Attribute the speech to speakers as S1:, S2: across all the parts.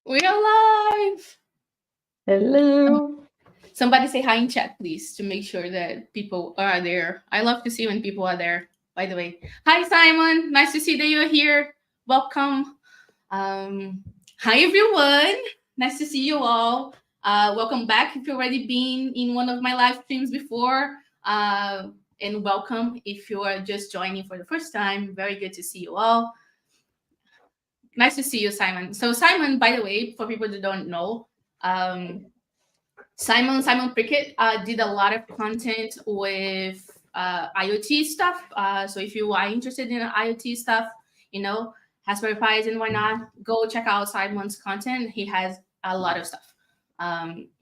S1: We are live.
S2: Hello.
S1: Somebody say hi in chat, please, to make sure that people are there. I love to see when people are there. By the way, hi Simon. Nice to see that you're here. Welcome. Um, Hi everyone. Nice to see you all. Welcome back if you've already been in one of my live streams before. And welcome if you are just joining for the first time. Very good to see you all. Nice to see you, Simon. So Simon, by the way, for people that don't know, um, Simon Prickett did a lot of content with IoT stuff. So if you are interested in IoT stuff, you know, Raspberry Pis and whatnot, go check out Simon's content. He has a lot of stuff,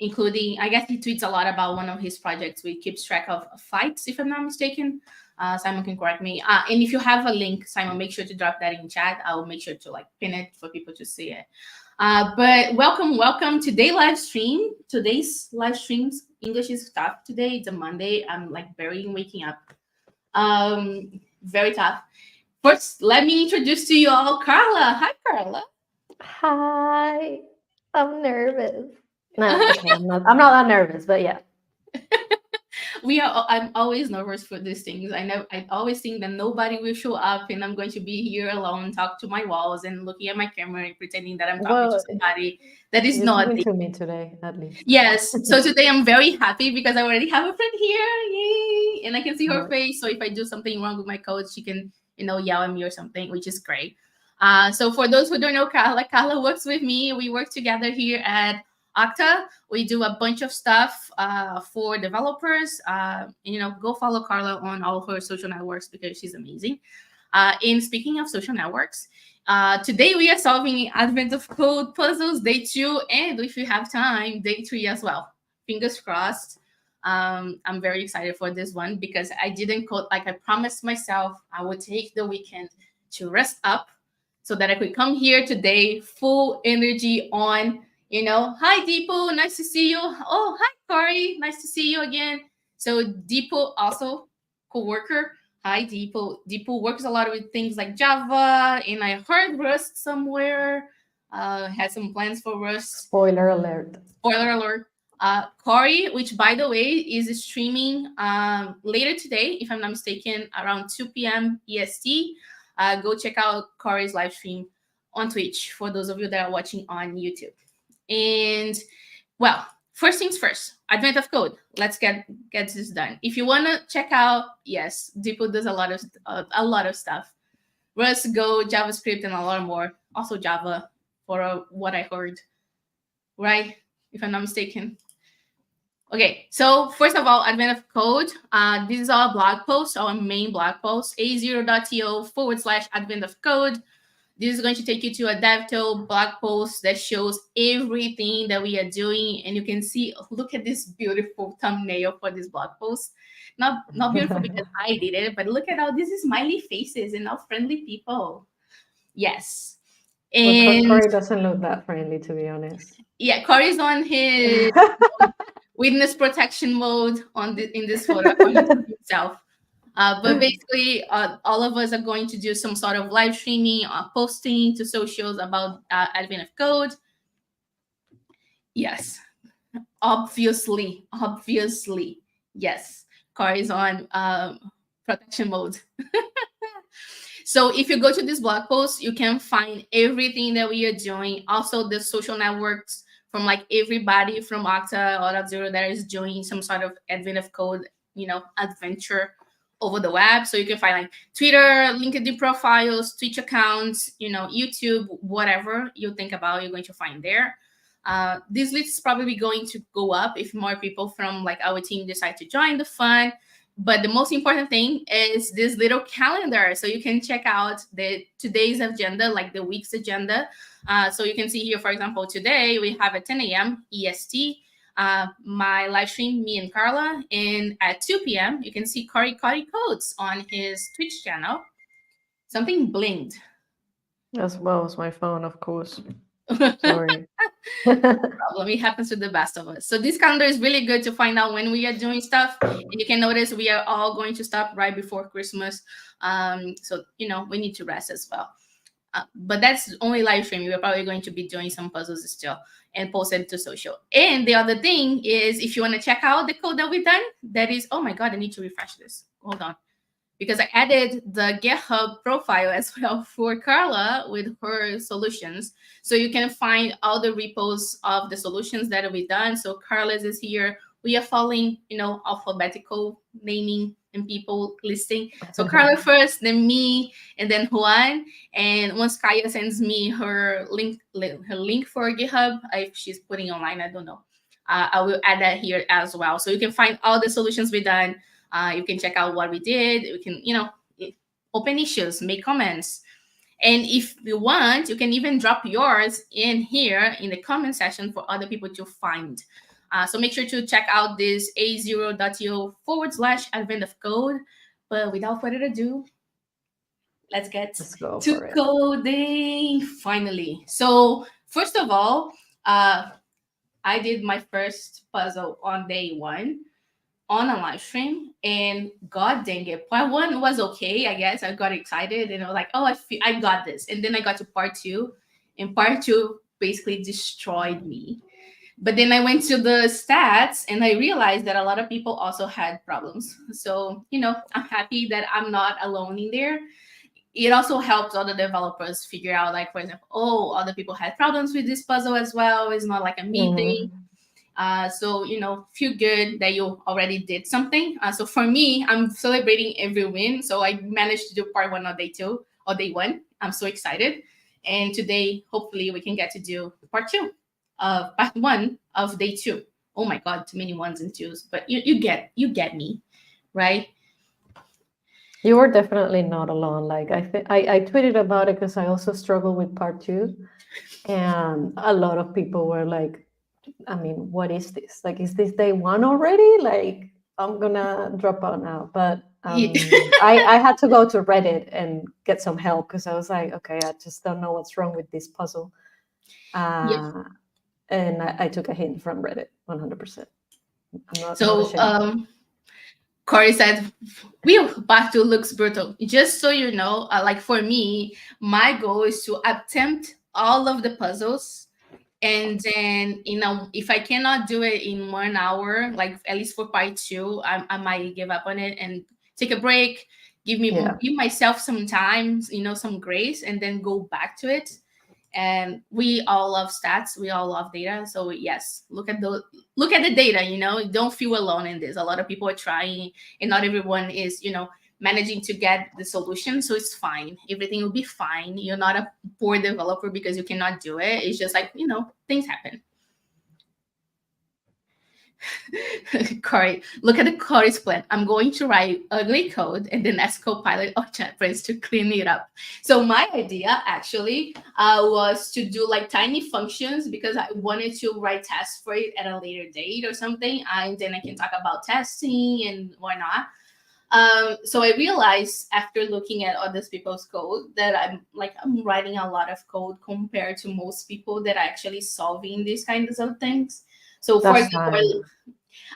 S1: including, I guess he tweets a lot about one of his projects. We keeps track of fights, if I'm not mistaken. Simon can correct me. And if you have a link, Simon, make sure to drop that in chat. I'll make sure to like pin it for people to see it. But welcome. Today's live streams, English is tough today. It's a Monday. I'm like barely waking up. Very tough. First, let me introduce to you all Carla. Hi, Carla.
S2: Hi. I'm nervous. No, okay, I'm not. I'm not that nervous, but yeah.
S1: I'm always nervous for these things. I always think that nobody will show up and I'm going to be here alone, talk to my walls and looking at my camera and pretending that I'm talking to
S2: Well,
S1: somebody that is
S2: you're
S1: not.
S2: talking to me today, at least.
S1: Yes. So today I'm very happy because I already have a friend here. Yay! And I can see her
S2: Right.
S1: face. So if I do something wrong with my code, she can, yell at me or something, which is great. So for those who don't know Carla works with me. We work together here at Okta. We do a bunch of stuff for developers. Go follow Carla on all her social networks because she's amazing. And speaking of social networks, today we are solving Advent of Code puzzles day 2, and if you have time, day 3 as well. Fingers crossed. I'm very excited for this one because I didn't code like I promised myself I would take the weekend to rest up so that I could come here today full energy on. Hi Deepo, nice to see you. Oh, hi Corey, nice to see you again. So Deepo also co-worker. Hi, Deepo. Deepo works a lot with things like Java, and I heard Rust somewhere. Has some plans for Rust.
S2: Spoiler alert.
S1: Spoiler alert. Corey, which by the way is streaming later today, if I'm not mistaken, around 2 p.m. EST. Go check out Corey's live stream on Twitch for those of you that are watching on YouTube. And well, first things first, Advent of Code. Let's get this done. If you want to check out, yes, Deepo does a lot of stuff. Rust, Go, JavaScript, and a lot more. Also Java, for what I heard, right? If I'm not mistaken. Okay, so first of all, Advent of Code. This is our blog post, our main blog post, a0.to/Advent of Code. This is going to take you to a DevTools blog post that shows everything that we are doing. And you can see, look at this beautiful thumbnail for this blog post. Not beautiful because I did it, but look at all these smiley faces and all friendly people. Yes.
S2: Well,
S1: And
S2: Corey doesn't look that friendly, to be honest.
S1: yeah, Corey's on his witness protection mode in this photo on himself. But basically, all of us are going to do some sort of live streaming, posting to socials about Advent of Code. Yes, obviously, yes. Car is on protection mode. So if you go to this blog post, you can find everything that we are doing. Also, the social networks from like everybody from Okta or Auth0 that is doing some sort of Advent of Code, adventure over the web. So you can find like Twitter, LinkedIn profiles, Twitch accounts, YouTube, whatever you think about, you're going to find there. This list is probably going to go up if more people from like our team decide to join the fun. But the most important thing is this little calendar. So you can check out today's agenda, like the week's agenda. So you can see here, for example, today we have at 10 a.m. EST, my live stream, me and Carla. And at 2 p.m., you can see Corey Codes on his Twitch channel. Something blinked.
S2: As well as my phone, of course. Sorry.
S1: No problem. It happens to the best of us. So this calendar is really good to find out when we are doing stuff. And you can notice we are all going to stop right before Christmas. So we need to rest as well. But that's only live stream. We're probably going to be doing some puzzles still and post it to social. And the other thing is, if you want to check out the code that we've done, that is, oh my God, I need to refresh this. Hold on. Because I added the GitHub profile as well for Carla with her solutions. So you can find all the repos of the solutions that we've done. So Carla's is here. We are following, alphabetical naming and people listing. So Carla first, then me, and then Juan. And once Kaya sends me her link for GitHub, if she's putting online, I don't know. I will add that here as well. So you can find all the solutions we've done. You can check out what we did. We can, open issues, make comments. And if you want, you can even drop yours in here in the comment section for other people to find. So make sure to check out this a0.io/advent of code. But without further ado, let's get to coding finally. So first of all, I did my first puzzle on day 1 on a live stream, and god dang it, part 1 was okay. I guess I got excited and I was like, oh, I got this. And then I got to part 2, and part 2 basically destroyed me. But then I went to the stats and I realized that a lot of people also had problems. So I'm happy that I'm not alone in there. It also helps other developers figure out, like, for example, oh, other people had problems with this puzzle as well. It's not like a me thing. So feel good that you already did something. So for me, I'm celebrating every win. So I managed to do part 1 on day 2 or day 1. I'm so excited. And today, hopefully, we can get to do part 2 of part 1 of day 2. Oh my God, too many 1s and 2s, but you get me, right?
S2: You were definitely not alone. Like I tweeted about it because I also struggle with part 2, and a lot of people were like, I mean, what is this? Like, is this day 1 already? Like, I'm gonna drop out now. But I had to go to Reddit and get some help because I was like, okay, I just don't know what's wrong with this puzzle. And I took a hint from Reddit, 100%. I'm not ashamed.
S1: Corey said, part 2 looks brutal. Just so you know, like for me, my goal is to attempt all of the puzzles. And then, if I cannot do it in 1 hour, like at least for part 2, I might give up on it and take a break, give myself some time, some grace, and then go back to it. And we all love stats, we all love data. So yes, look at the data. Don't feel alone in this. A lot of people are trying, and not everyone is managing to get the solution. So it's fine, everything will be fine. You're not a poor developer because you cannot do it. It's just like things happen. Corey, look at the Corey's plan. I'm going to write ugly code and then ask Copilot or JetBrains to clean it up. So my idea actually was to do like tiny functions because I wanted to write tests for it at a later date or something, and then I can talk about testing and whatnot. So I realized after looking at other people's code that I'm writing a lot of code compared to most people that are actually solving these kinds of things. So for example,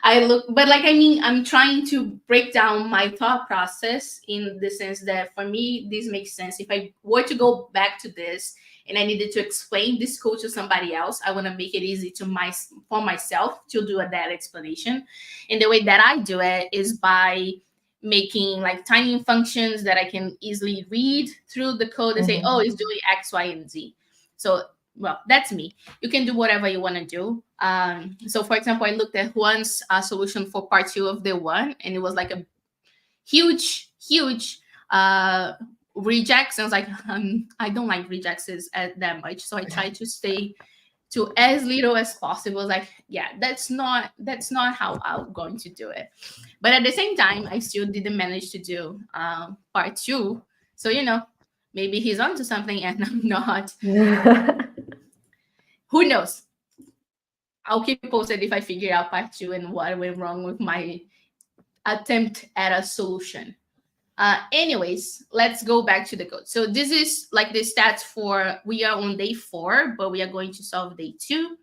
S1: I'm trying to break down my thought process in the sense that for me, this makes sense. If I were to go back to this and I needed to explain this code to somebody else, I want to make it easy for myself to do that explanation. And the way that I do it is by making like tiny functions that I can easily read through the code and say, oh, it's doing X, Y, and Z. So, well, that's me. You can do whatever you want to do. So, for example, I looked at Juan's solution for part 2 of the 1, and it was like a huge rejects. I was like, I don't like rejects that much. So I tried to stay to as little as possible. Like, yeah, that's not how I'm going to do it. But at the same time, I still didn't manage to do part 2. So, maybe he's onto something and I'm not. Who knows? I'll keep you posted if I figure out part 2 and what went wrong with my attempt at a solution. Anyways, let's go back to the code. So this is like the stats for, we are on day 4, but we are going to solve day 2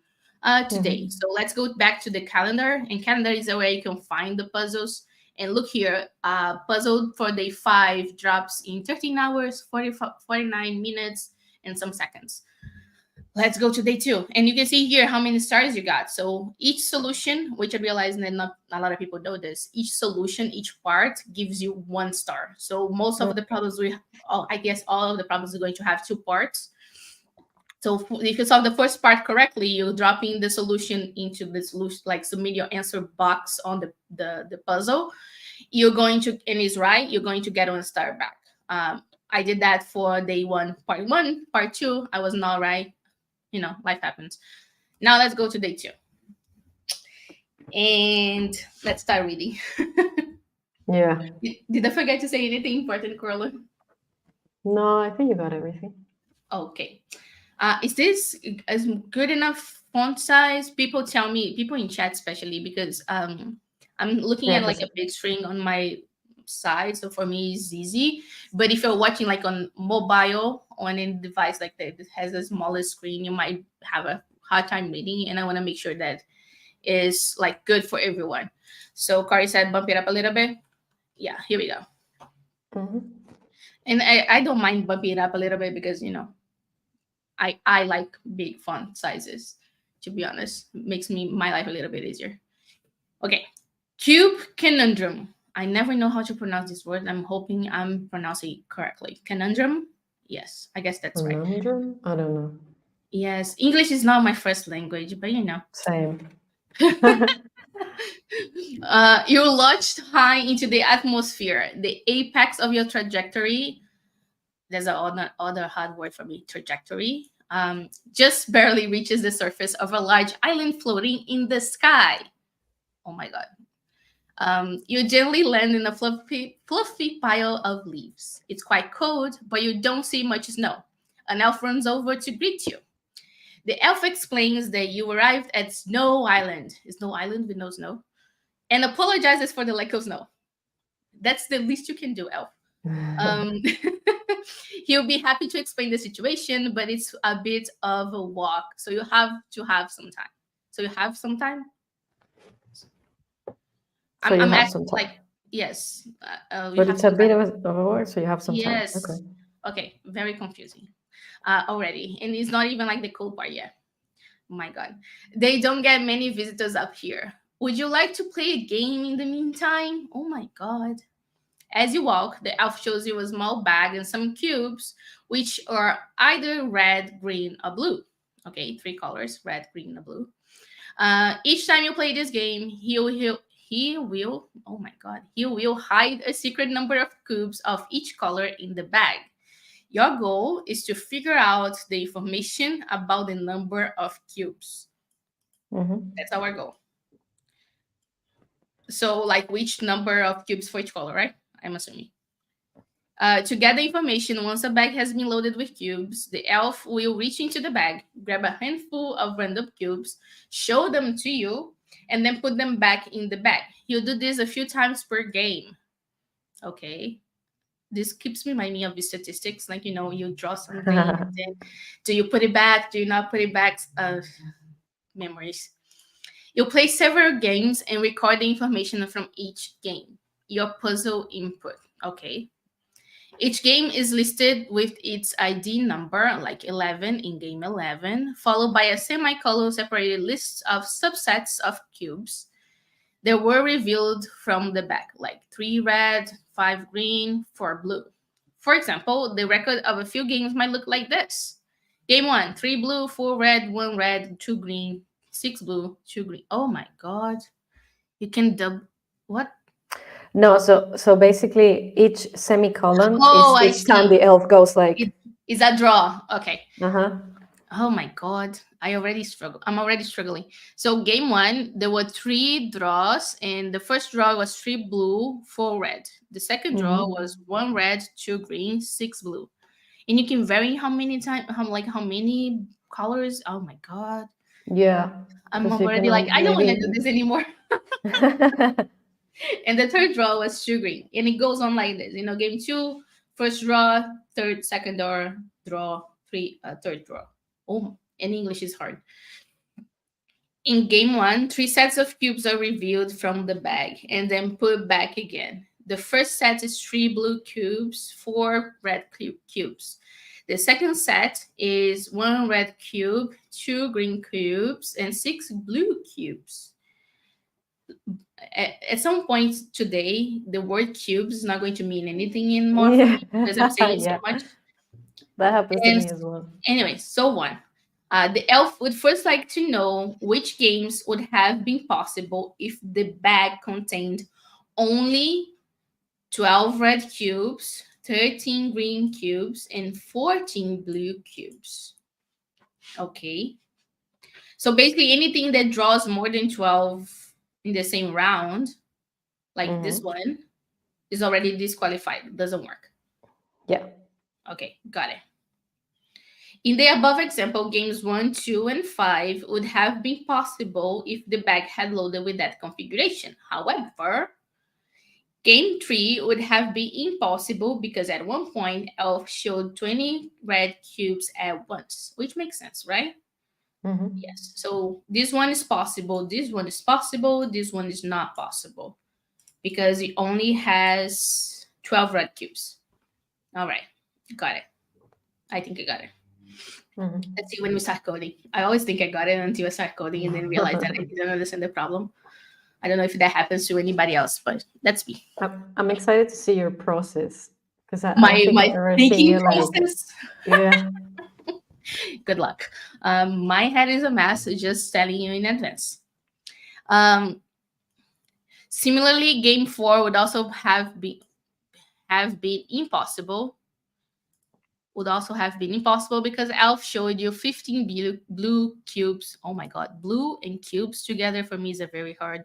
S1: today. So let's go back to the calendar, and calendar is where you can find the puzzles. And look here, puzzle for day 5 drops in 13 hours, 49 minutes and some seconds. Let's go to day two. And you can see here how many stars you got. So each solution, which I realize that not a lot of people know this, each solution, each part gives you 1 star. So most of the problems I guess all of the problems are going to have 2 parts. So if you solve the first part correctly, you're dropping the solution into the solution, like submit your answer box on the puzzle. You're going to, and it's right, you're going to get 1 star back. I did that for day one, part two. I was not right. Life happens. Now let's go to day two. And let's start reading.
S2: Yeah.
S1: Did I forget to say anything important, Corla?
S2: No, I think you got everything.
S1: Okay. Is this as good enough font size? People tell me, people in chat especially, because I'm looking
S2: Yeah,
S1: at like a big screen on my side, so for me it's easy. But if you're watching like on mobile on any device like that has a smaller screen, you might have a hard time reading, and I want to make sure that is like good for everyone. So Kari said bump it up a little bit. Yeah, here we go.
S2: hmm
S1: And I don't mind bumping it up a little bit because I like big font sizes, to be honest. It makes my life a little bit easier. Okay. Cube conundrum. I never know how to pronounce this word. I'm hoping I'm pronouncing it correctly. Conundrum? Yes, I guess that's right.
S2: Conundrum? I don't know.
S1: Yes, English is not my first language, but
S2: Same.
S1: You're launched high into the atmosphere, the apex of your trajectory. There's other hard word for me, trajectory. Just barely reaches the surface of a large island floating in the sky. Oh my god. You gently land in a fluffy pile of leaves. It's quite cold, but you don't see much snow. An elf runs over to greet you. The elf explains that you arrived at Snow Island. Snow Island with no snow. And apologizes for the lack of snow. That's the least you can do, elf. Um, he'll be happy to explain the situation, but it's a bit of a walk. So you have to have some time. So you have some time?
S2: So you
S1: I'm
S2: have
S1: asking,
S2: some time.
S1: like, yes. You
S2: But
S1: have
S2: it's a
S1: some
S2: bit
S1: time.
S2: of a word, so you have some time.
S1: Yes.
S2: Okay.
S1: Okay, very confusing already. And it's not even like the cool part yet. Oh my god. They don't get many visitors up here. Would you like to play a game in the meantime? Oh my god. As you walk, the elf shows you a small bag and some cubes, which are either red, green, or blue. Okay, 3 colors: red, green, or blue. Each time you play this game, he will. Oh my god! He will hide a secret number of cubes of each color in the bag. Your goal is to figure out the information about the number of cubes.
S2: hmm
S1: That's our goal. So, like, which number of cubes for each color, right? I'm assuming. To get the information, once a bag has been loaded with cubes, the elf will reach into the bag, grab a handful of random cubes, show them to you, and then put them back in the bag. He'll do this a few times per game. Okay. This keeps reminding me of the statistics. Like, you draw something, and then do you put it back? Do you not put it back? Memories. You'll play several games and record the information from each game. Your puzzle input. Okay. Each game is listed with its ID number, like 11 in game 11, followed by a semicolon separated list of subsets of cubes that were revealed from the back, like 3 red, 5 green, 4 blue. For example, the record of a few games might look like this. Game 1, 3 blue, 4 red, 1 red, 2 green, 6 blue, 2 green. Oh my god. You can what?
S2: No, so basically each semicolon
S1: Oh,
S2: is
S1: I
S2: each time
S1: see.
S2: the elf goes like,
S1: It is a draw. Okay.
S2: uh-huh.
S1: Oh my god, I'm already struggling. So game 1, there were 3 draws, and the first draw was 3 blue, 4 red. The second draw
S2: hmm
S1: was 1 red, 2 green, 6 blue. And you can vary how many times, how many colors. Oh my god,
S2: Yeah,
S1: I'm
S2: because you can
S1: already like, I don't want to do
S2: maybe.
S1: this anymore. And the third draw was 2 green, and it goes on like this. Game 2, first draw, third, second draw, three, third draw. Oh, and English is hard. In game 1, 3 sets of cubes are revealed from the bag and then put back again. The first set is 3 blue cubes, 4 red cubes. The second set is one red cube, two green cubes, and six blue cubes. At some point today, the word cubes is not going to mean anything anymore for
S2: Yeah.
S1: me because I'm saying so
S2: Yeah.
S1: much.
S2: That happens to
S1: And
S2: me as well.
S1: anyway, so one. The elf would first like to know which games would have been possible if the bag contained only 12 red cubes, 13 green cubes, and 14 blue cubes. Okay. So basically, anything that draws more than 12 in the same round, like this
S2: Hmm.
S1: one, is already disqualified. It doesn't work.
S2: Yeah.
S1: Okay, got it. In the above example, games 1, 2, and 5 would have been possible if the bag had loaded with that configuration. However, game 3 would have been impossible because at one point, Elf showed 20 red cubes at once, which makes sense, right?
S2: Hmm.
S1: Yes. So this one is possible, this one is possible, this one is not possible because it only has 12 red cubes. All right, got it. I think I got it.
S2: Hmm.
S1: Let's see when we start coding. I always think I got it until I start coding and then realize that I didn't understand the problem. I don't know if that happens to anybody else, but that's me.
S2: I'm excited to see your process because I don't
S1: My
S2: think I've
S1: my
S2: ever seen
S1: thinking
S2: you like,
S1: process.
S2: yeah.
S1: Good luck. My head is a mess. Just telling you in advance. Um, Similarly, game 4 would also have been impossible. Would also have been impossible because Elf showed you 15 blue cubes. Oh my god, blue and cubes together for me is a very hard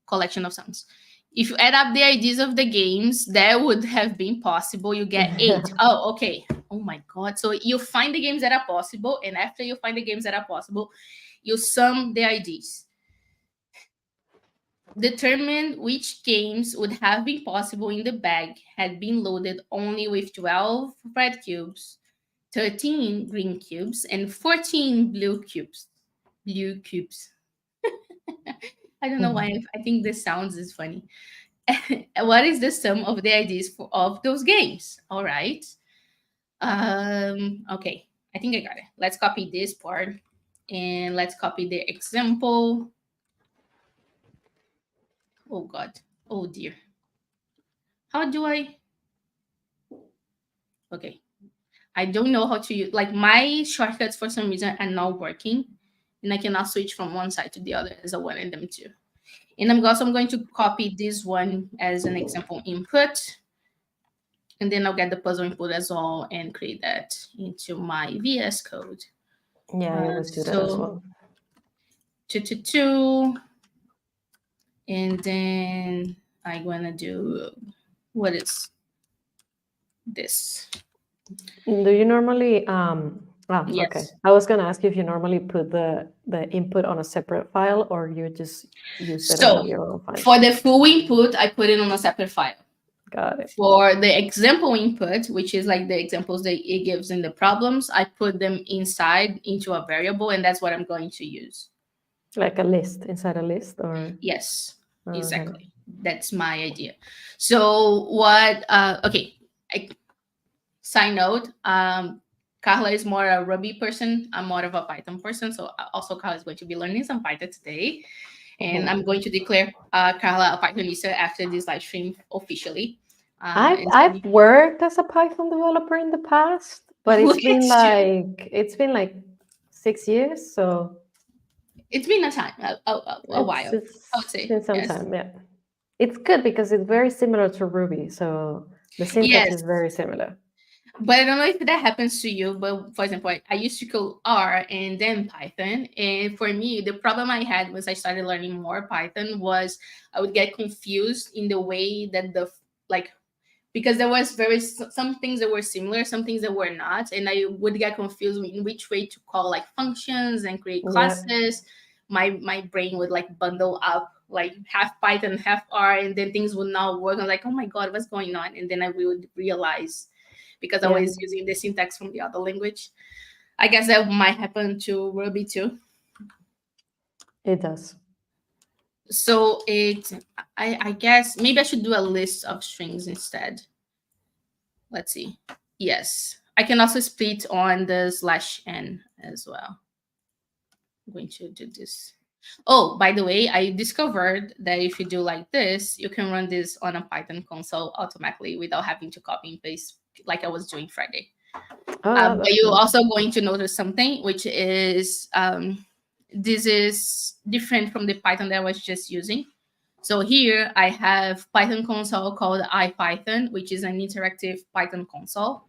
S1: collection of sounds. If you add up the IDs of the games, that would have been possible. You get 8. Oh, okay. Oh my god. So you find the games that are possible, and after you find the games that are possible, you sum the IDs. Determine which games would have been possible in the bag had been loaded only with 12 red cubes, 13 green cubes, and 14 blue cubes. Blue cubes. I don't know why I think this sounds is funny. What is the sum of the IDs of those games? All right. Okay. I think I got it. Let's copy this part and let's copy the example. Oh God. Oh dear. How do I? Okay. I don't know how to use like my shortcuts for some reason are not working, and I cannot switch from one side to the other as I wanted them to. And I'm going to copy this one as an example input, and then I'll get the puzzle input as well and create that into my VS Code.
S2: Yeah, I always do that as
S1: So
S2: well.
S1: 222, and then I'm gonna do what is this?
S2: Do you normally okay.
S1: Yes.
S2: I was gonna ask you if you normally put the input on a separate file or you just use it on
S1: So
S2: your own file.
S1: for the full input, I put it on a separate file.
S2: Got it.
S1: For the example input, which is like the examples that it gives in the problems, I put them inside into a variable, and that's what I'm going to use.
S2: Like a list inside a list or
S1: Yes,
S2: okay.
S1: exactly. That's my idea. So what? Okay. I, Side note. Carla is more a Ruby person. I'm more of a Python person. So also Carla is going to be learning some Python today, and I'm
S2: Mhm.
S1: going to declare Carla a Pythonista after this live stream officially. And
S2: I've worked as a Python developer in the past, but
S1: look at you.
S2: it's been like 6 years, so
S1: It's been a time, a while, I would
S2: it's
S1: say.
S2: been some
S1: Yes.
S2: time, yeah. It's good because it's very similar to Ruby, so the syntax
S1: Yes.
S2: is very similar.
S1: But I don't know if that happens to you. But for example, I used to code R and then Python. And for me, the problem I had once I started learning more Python was I would get confused in the way that like, because there was some things that were similar, some things that were not, and I would get confused in which way to call like functions and create
S2: Yeah,
S1: classes. My brain would like bundle up like half Python, half R, and then things would not work. I'm like, oh my god, what's going on? And then I would realize because I
S2: yeah,
S1: was using the syntax from the other language. I guess that might happen to Ruby too.
S2: it does.
S1: So I guess maybe I should do a list of strings instead. Let's see. Yes. I can also split on the slash n as well. I'm going to do this. Oh, by the way, I discovered that if you do like this, you can run this on a Python console automatically without having to copy and paste like I was doing Friday.
S2: Oh,
S1: But
S2: that's
S1: you're
S2: cool.
S1: also going to notice something, which is this is different from the Python that I was just using. So here I have Python console called IPython, which is an interactive Python console.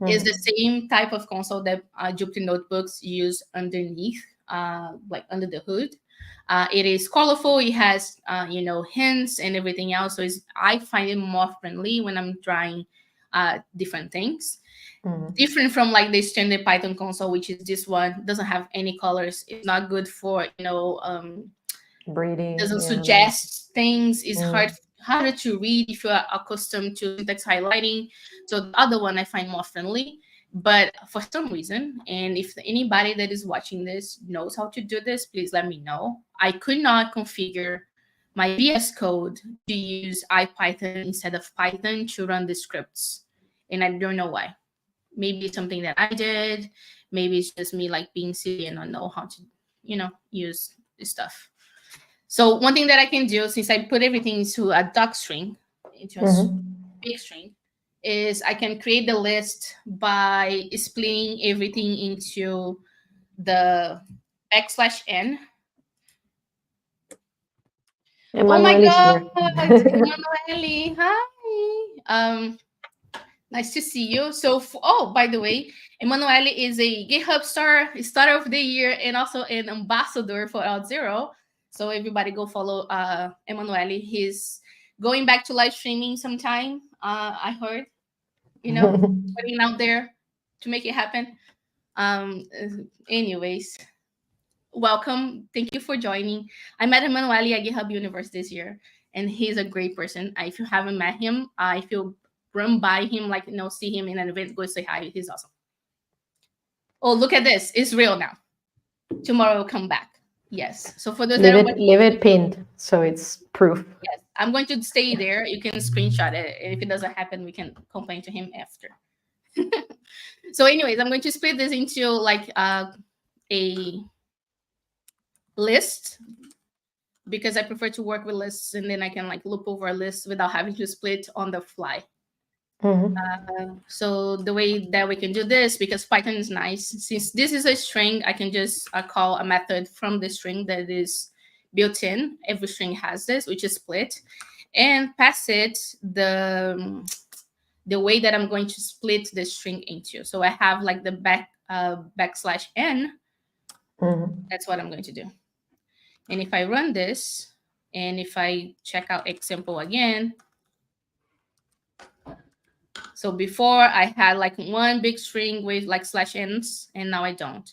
S1: Is the
S2: Mhm.
S1: same type of console that Jupyter Notebooks use underneath, like under the hood. It is colorful. It has, hints and everything else. So I find it more friendly when I'm trying different things.
S2: Mhm.
S1: Different from like the standard Python console, which is this one, doesn't have any colors. It's not good for,
S2: Breeding,
S1: doesn't
S2: yeah, like.
S1: suggest things. It's
S2: Mm.
S1: harder to read if you are accustomed to syntax highlighting. So the other one I find more friendly. But for some reason, and if anybody that is watching this knows how to do this, please let me know. I could not configure my VS Code to use IPython instead of Python to run the scripts. And I don't know why. Maybe it's something that I did. Maybe it's just me like being silly and not know how to, use this stuff. So one thing that I can do, since I put everything into a doc string, into a
S2: Mhm.
S1: big string, is I can create the list by splitting everything into the backslash n. Oh my
S2: Emmanuel is here.
S1: God, Emanuele, hi. Nice to see you. So, oh, by the way, Emanuele is a GitHub starter of the year, and also an ambassador for Auth0. So everybody go follow Emanuele. He's going back to live streaming sometime. I heard, putting out there to make it happen. Anyways, welcome. Thank you for joining. I met Emanuele at GitHub Universe this year, and he's a great person. If you haven't met him, if you run by him, like see him in an event, go say hi. He's awesome. Oh, look at this! It's real now. Tomorrow will come back. Yes. So for those that
S2: leave
S1: are
S2: it
S1: watching,
S2: leave it pinned so it's proof.
S1: yes, I'm going to stay there. You can screenshot it. If it doesn't happen, we can complain to him after. So, anyways, I'm going to split this into like a list because I prefer to work with lists and then I can like loop over a list without having to split on the fly.
S2: Mhm.
S1: So the way that we can do this, because Python is nice, since this is a string, I can just call a method from the string that is built in. Every string has this, which is split, and pass it the way that I'm going to split the string into. So I have like the backslash n.
S2: Mhm.
S1: That's what I'm going to do. And if I run this, and if I check out example again, so before I had like one big string with like slash n's, and now I don't.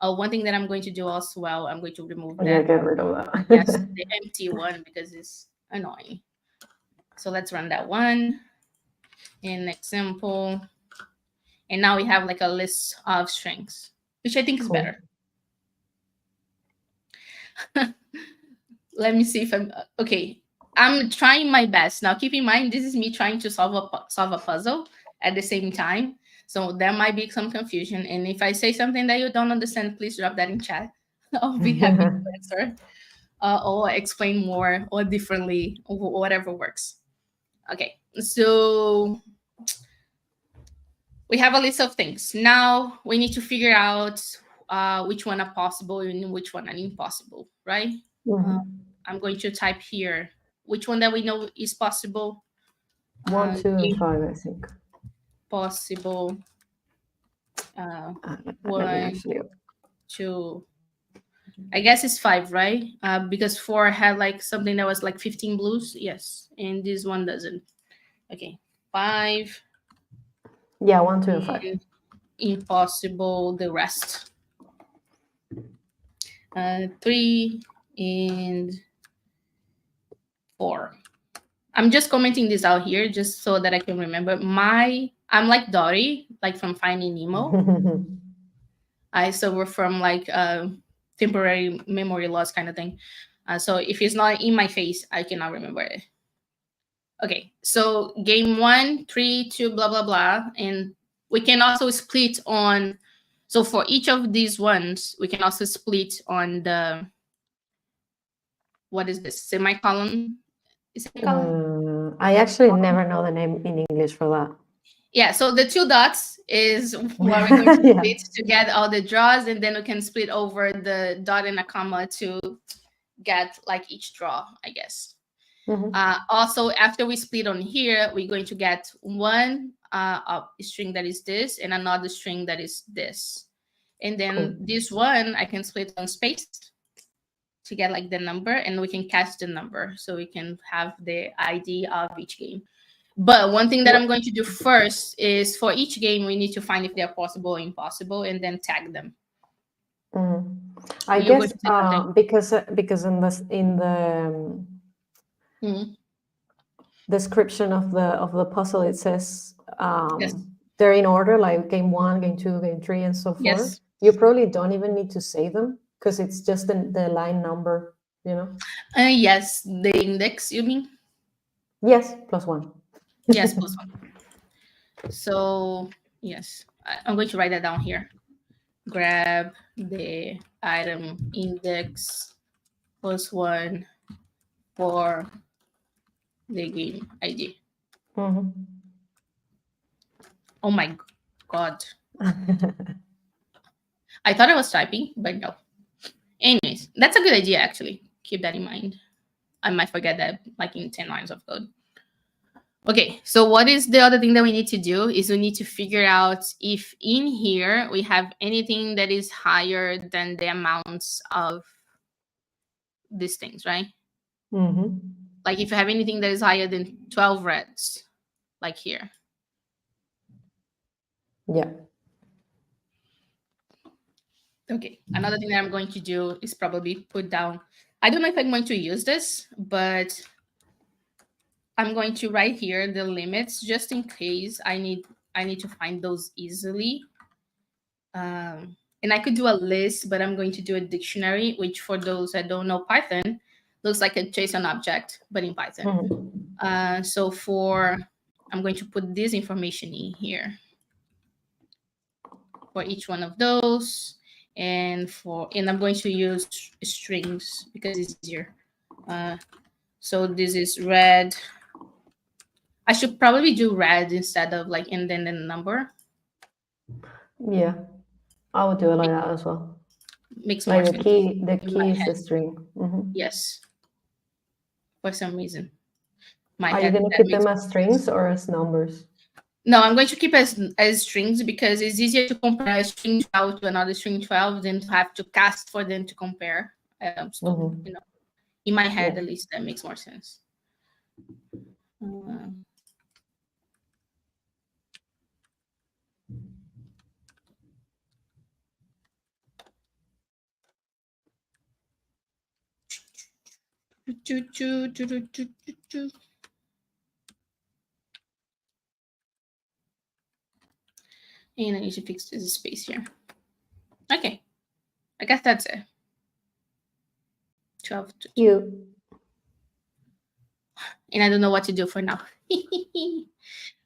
S1: One thing that I'm going to do also, well, I'm going to remove
S2: Yeah,
S1: that.
S2: get rid of
S1: Yes,
S2: that.
S1: the empty one because it's annoying. So let's run that one in example. And now we have like a list of strings, which I think is
S2: Cool.
S1: better. Let me see if I'm okay. I'm trying my best. Now keep in mind this is me trying to solve a puzzle at the same time. So there might be some confusion. And if I say something that you don't understand, please drop that in chat. I'll be happy to answer or explain more or differently or whatever works. Okay, so we have a list of things. Now we need to figure out which one are possible and which one are impossible, right? Uh,
S2: Mhm.
S1: I'm going to type here which one that we know is possible.
S2: One, two, and
S1: Impossible.
S2: five, I think.
S1: Uh,
S2: Let me
S1: one,
S2: actually.
S1: two. I guess it's five, right? Because four had like something that was like 15 blues. Yes, and this one doesn't. Okay, five
S2: Yeah, one, two, and five.
S1: and impossible. The rest. Three and four. I'm just commenting this out here just so that I can remember. I'm like Dory, like from Finding Nemo. I suffer from like temporary memory loss kind of thing. So if it's not in my face, I cannot remember it. Okay, so game one, three, two, blah blah blah, and We can also split on, so for each of these ones, we can also split on the, what is this, semicolon? Is it semicolon?
S2: I actually never know the name in English for that.
S1: Yeah, so the two dots is what we're going to
S2: Yeah.
S1: split to get all the draws, and then we can split over the dot and a comma to get like each draw, I guess.
S2: Mhm.
S1: Also, after we split on here, we're going to get one string that is this and another string that is this. And then
S2: Cool.
S1: this one, I can split on space to get like the number, and we can catch the number. So we can have the ID of each game. But one thing that I'm going to do first is for each game, we need to find if they're possible or impossible and then tag them.
S2: Mhm. I
S1: You're going
S2: guess
S1: to say something.
S2: because in the
S1: Mhm.
S2: description of the puzzle it says
S1: Yes.
S2: they're in order, like game 1, game 2, game 3, and so forth.
S1: Yes.
S2: You probably don't even need to say them because it's just the line number, you know.
S1: Yes, the index, you mean?
S2: Yes, +1.
S1: Yes, plus one. So, yes, I'm going to write that down here. Grab the item index +1 for the game ID.
S2: Mhm.
S1: Oh my God. I thought I was typing, but no. Anyways, that's a good idea, actually. Keep that in mind. I might forget that like in 10 lines of code. Okay, so what is the other thing that we need to do is we need to figure out if in here we have anything that is higher than the amounts of these things, right?
S2: Mhm.
S1: Like if you have anything that is higher than 12 reds, like here.
S2: Yeah.
S1: Okay, another thing that I'm going to do is probably put down, I don't know if I'm going to use this, but I'm going to write here the limits just in case I need to find those easily. And I could do a list, but I'm going to do a dictionary, which for those that don't know Python, looks like a JSON object, but in Python.
S2: Mhm.
S1: So I'm going to put this information in here for each one of those, and I'm going to use strings because it's easier. So this is red. I should probably do red instead of like and then the number.
S2: Yeah, I would do it like that as well.
S1: Makes more
S2: Like the
S1: sense
S2: key, the
S1: in my
S2: key is
S1: head.
S2: the string.
S1: Yes, for some reason, my
S2: Are you
S1: head
S2: gonna
S1: that
S2: keep
S1: makes
S2: them
S1: more
S2: as
S1: sense.
S2: strings or as numbers?
S1: No, I'm going to keep as strings because it's easier to compare a string 12 to another string 12 than to have to cast for them to compare. So,
S2: Mhm.
S1: in my head,
S2: Yeah.
S1: at least, that makes more sense. Uh, choo, choo, choo, choo, choo, choo, choo. And I need to fix this space here. Okay, I guess that's it. 12 to 2.
S2: You.
S1: And I don't know what to do for now.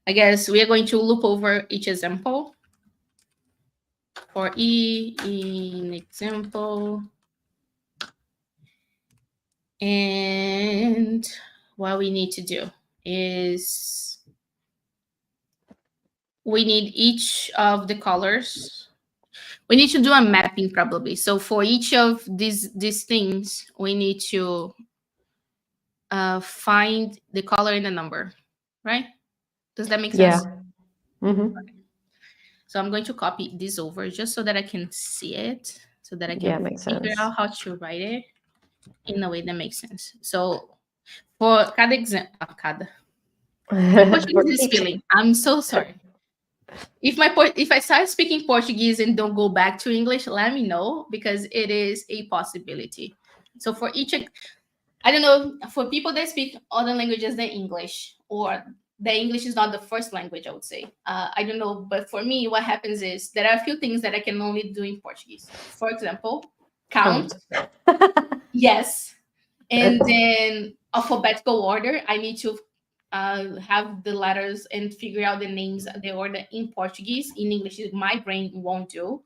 S1: I guess we are going to loop over each example. For E in example. And what we need to do is we need each of the colors. We need to do a mapping probably. So for each of these things, we need to find the color and the number, right? Does that make
S2: Yeah.
S1: sense?
S2: Mm-hmm.
S1: So I'm going to copy this over just so that I can see it, so that I can
S2: Yeah, makes
S1: figure
S2: sense.
S1: out how to write it in a way that makes sense. So for cada example, my Portuguese
S2: For
S1: is
S2: each.
S1: spilling. I'm so sorry. If I start speaking Portuguese and don't go back to English, let me know because it is a possibility. So for each, I don't know, for people that speak other languages than English, or the English is not the first language, I would say. I don't know, but for me, what happens is there are a few things that I can only do in Portuguese. For example, count,
S2: Count.
S1: yes, and then alphabetical order. I need to have the letters and figure out the names, the order in Portuguese. In English, my brain won't do.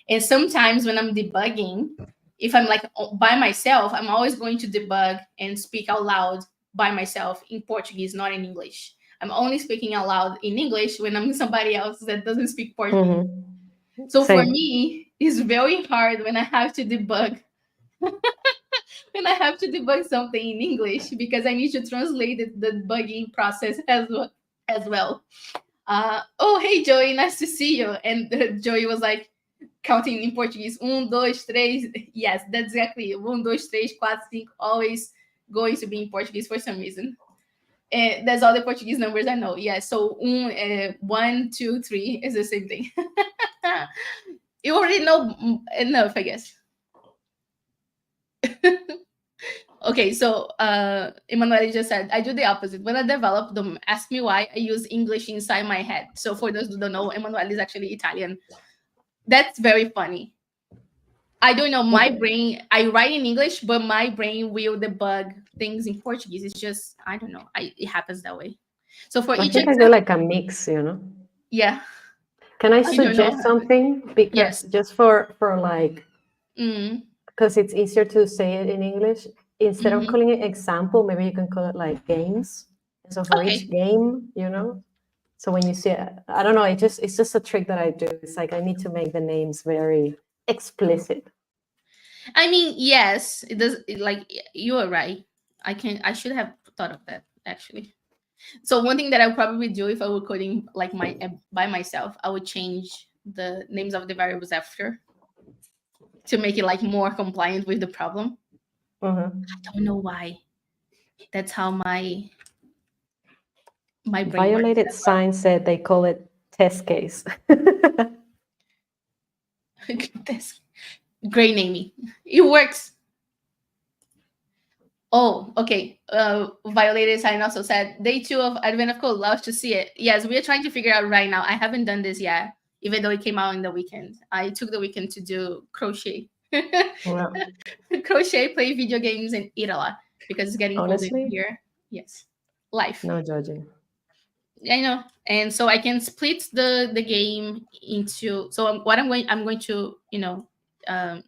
S1: And sometimes when I'm debugging, if I'm like by myself, I'm always going to debug and speak out loud by myself in Portuguese, not in English. I'm only speaking out loud in English when I'm with somebody else that doesn't speak Portuguese. So for
S2: Same.
S1: me, it's very hard when I have to debug when I have to debug something in English because I need to translate the debugging process as well. Oh, hey Joey, nice to see you. And Joey was like counting in Portuguese. Dois, três. Yes, that's exactly it. Dois, três, quatro, cinco. Always going to be in Portuguese for some reason. That's all the Portuguese numbers I know. Yeah, so one, two, three is the same thing. You already know enough, I guess. Okay, so Emanuele just said, I do the opposite. When I develop them, ask me why I use English inside my head. So for those who don't know, Emanuele is actually Italian. That's very funny. I don't know, my brain, I write in English, but my brain will debug things in Portuguese. It's just, I don't know, it happens that way. So for
S2: I
S1: each
S2: think I do
S1: example,
S2: like a mix.
S1: yeah,
S2: Can I
S1: I don't know.
S2: suggest something? Because
S1: Yes.
S2: just for like,
S1: Mm,
S2: because it's easier to say it in English. Instead of
S1: hmm.
S2: calling it example, maybe you can call it like games. And so for each
S1: Okay.
S2: game. So when you see it, I don't know, it's just a trick that I do. It's like I need to make the names very explicit.
S1: I mean, yes, it does. You are right. I should have thought of that actually. So one thing that I would probably do if I were coding like by myself, I would change the names of the variables after to make it like more compliant with the problem.
S2: Mhm.
S1: I don't know why. That's how my brain works
S2: Violated
S1: as well.
S2: Sign said they call it test case.
S1: That's great naming. It works. Oh, okay. Violated sign also said day 2 of Advent of Code. Love to see it. Yes, we are trying to figure out right now. I haven't done this yet, even though it came out in the weekend. I took the weekend to do crochet.
S2: Yeah.
S1: Crochet, play video games, and eat a lot because it's getting colder
S2: Honestly,
S1: here. Yes, life.
S2: no judging.
S1: I know, and so I can split the game into. So what I'm going to um,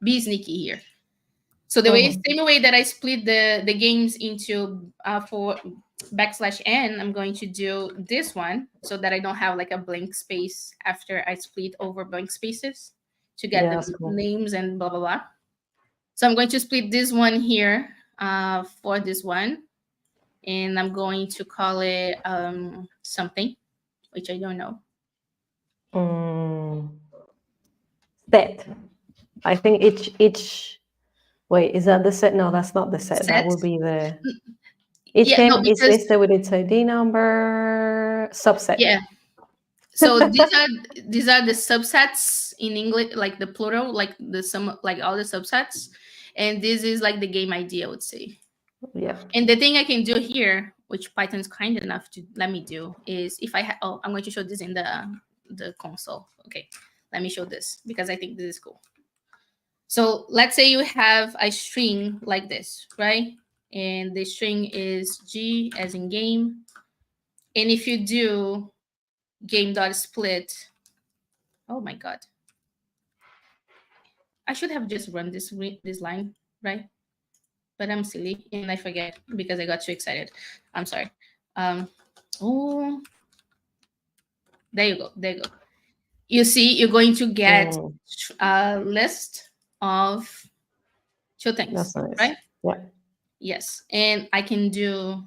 S1: be sneaky here. So the
S2: Mhm.
S1: same way that I split the games into for \n, I'm going to do this one so that I don't have like a blank space after I split over blank spaces to get
S2: Yeah,
S1: the
S2: that's cool.
S1: names and blah blah blah. So I'm going to split this one here for this one, and I'm going to call it something, which I don't know.
S2: Mm, set. I think each. Wait, is that the set? No, that's not the set. That
S1: Set.
S2: would be the. Each
S1: Yeah, no,
S2: game is
S1: because
S2: listed with its ID number subset.
S1: yeah. So these are the subsets in English, like the plural, like the sum, like all the subsets, and this is like the game idea, I would say.
S2: Yeah.
S1: And the thing I can do here, which Python's kind enough to let me do, is if I'm going to show this in the console. Okay, let me show this because I think this is cool. So let's say you have a string like this, right? And the string is G as in game. And if you do game.split, oh my god, I should have just run this line, right? But I'm silly and I forget because I got too excited. I'm sorry. Um, oh, there you go. There you go. You see, you're going to get
S2: Mm,
S1: a list of two
S2: that's
S1: things,
S2: nice.
S1: right?
S2: Yeah.
S1: Yes, and I can do.